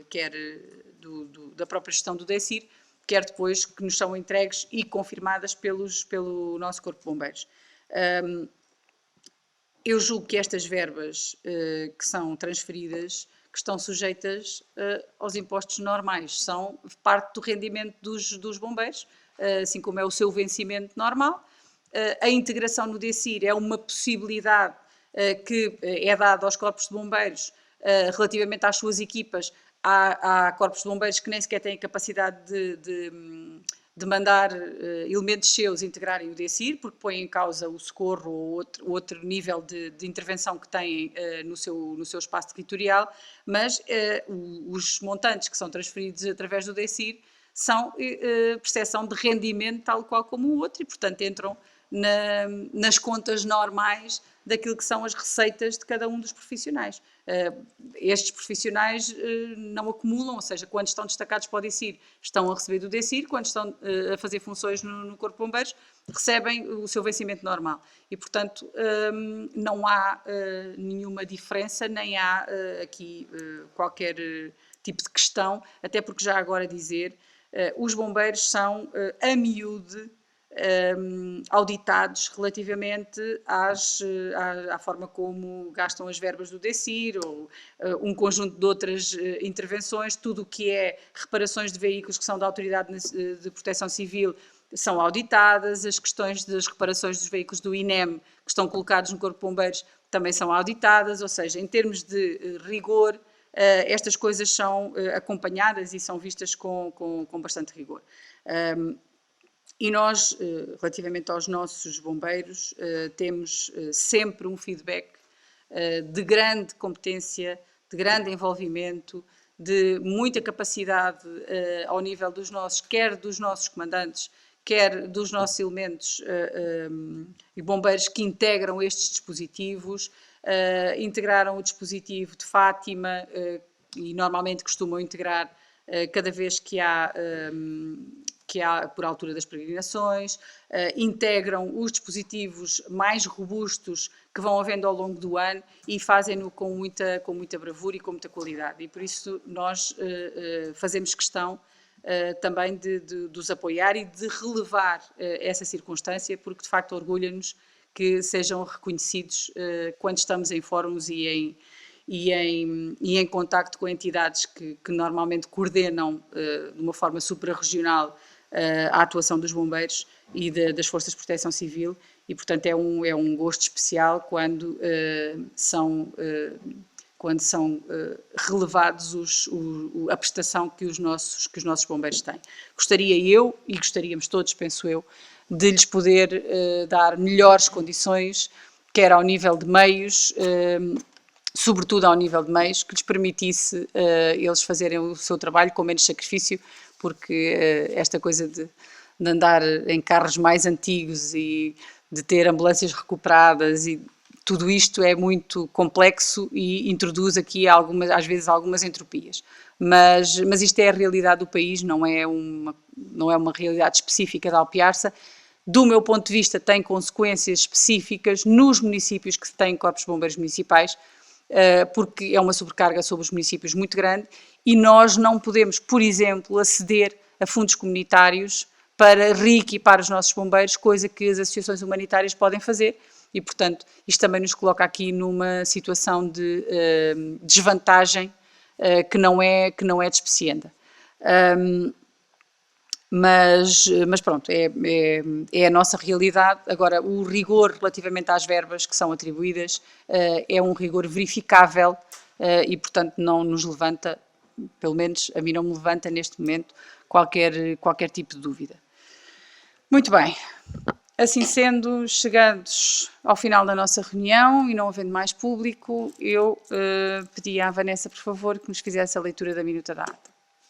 quer da própria gestão do DECIR, quer depois que nos são entregues e confirmadas pelo nosso Corpo de Bombeiros. Eu julgo que estas verbas que são transferidas, que estão sujeitas aos impostos normais, são parte do rendimento dos bombeiros, assim como é o seu vencimento normal. A integração no DECIR é uma possibilidade que é dada aos corpos de bombeiros relativamente às suas equipas. Há corpos de bombeiros que nem sequer têm capacidade de mandar elementos seus integrarem o DECIR, porque põem em causa o socorro ou outro nível de intervenção que têm no seu espaço territorial, mas os montantes que são transferidos através do DECIR são percepção de rendimento tal qual como o outro e, portanto, entram nas contas normais daquilo que são as receitas de cada um dos profissionais. Estes profissionais não acumulam, ou seja, quando estão destacados para o DECIR, estão a receber do DECIR, quando estão a fazer funções no Corpo de Bombeiros, recebem o seu vencimento normal. E, portanto, não há nenhuma diferença, nem há aqui qualquer tipo de questão, até porque já agora dizer, os bombeiros são, a miúde, auditados relativamente à forma como gastam as verbas do DECIR ou um conjunto de outras intervenções. Tudo o que é reparações de veículos que são da Autoridade de Proteção Civil são auditadas, as questões das reparações dos veículos do INEM que estão colocados no Corpo de Bombeiros também são auditadas, ou seja, em termos de rigor, estas coisas são acompanhadas e são vistas com bastante rigor. E nós, relativamente aos nossos bombeiros, temos sempre um feedback de grande competência, de grande envolvimento, de muita capacidade ao nível dos nossos, quer dos nossos comandantes, quer dos nossos elementos e bombeiros que integram estes dispositivos. Integraram o dispositivo de Fátima e normalmente costumam integrar cada vez que há por altura das peregrinações, integram os dispositivos mais robustos que vão havendo ao longo do ano e fazem-no com muita bravura e com muita qualidade. E por isso nós fazemos questão também de os apoiar e de relevar essa circunstância, porque de facto orgulha-nos que sejam reconhecidos quando estamos em fóruns e em contacto com entidades que normalmente coordenam de uma forma suprarregional a atuação dos bombeiros e das forças de proteção civil e, portanto, é um gosto especial quando são relevados a prestação que os nossos bombeiros têm. Gostaríamos todos, penso eu, de lhes poder dar melhores condições, quer ao nível de meios, sobretudo ao nível de meios, que lhes permitisse eles fazerem o seu trabalho com menos sacrifício, porque esta coisa de andar em carros mais antigos e de ter ambulâncias recuperadas e tudo isto é muito complexo e introduz aqui às vezes algumas entropias. Mas isto é a realidade do país, não é uma realidade específica da Alpiarça. Do meu ponto de vista, tem consequências específicas nos municípios que têm corpos de bombeiros municipais, porque é uma sobrecarga sobre os municípios muito grande e nós não podemos, por exemplo, aceder a fundos comunitários para reequipar os nossos bombeiros, coisa que as associações humanitárias podem fazer e, portanto, isto também nos coloca aqui numa situação de desvantagem que não é despecienda. Mas pronto, é a nossa realidade. Agora, o rigor relativamente às verbas que são atribuídas é um rigor verificável e, portanto, não nos levanta, pelo menos a mim não me levanta neste momento, qualquer tipo de dúvida. Muito bem. Assim sendo, chegados ao final da nossa reunião e não havendo mais público, eu pedi à Vanessa, por favor, que nos fizesse a leitura da minuta da ata.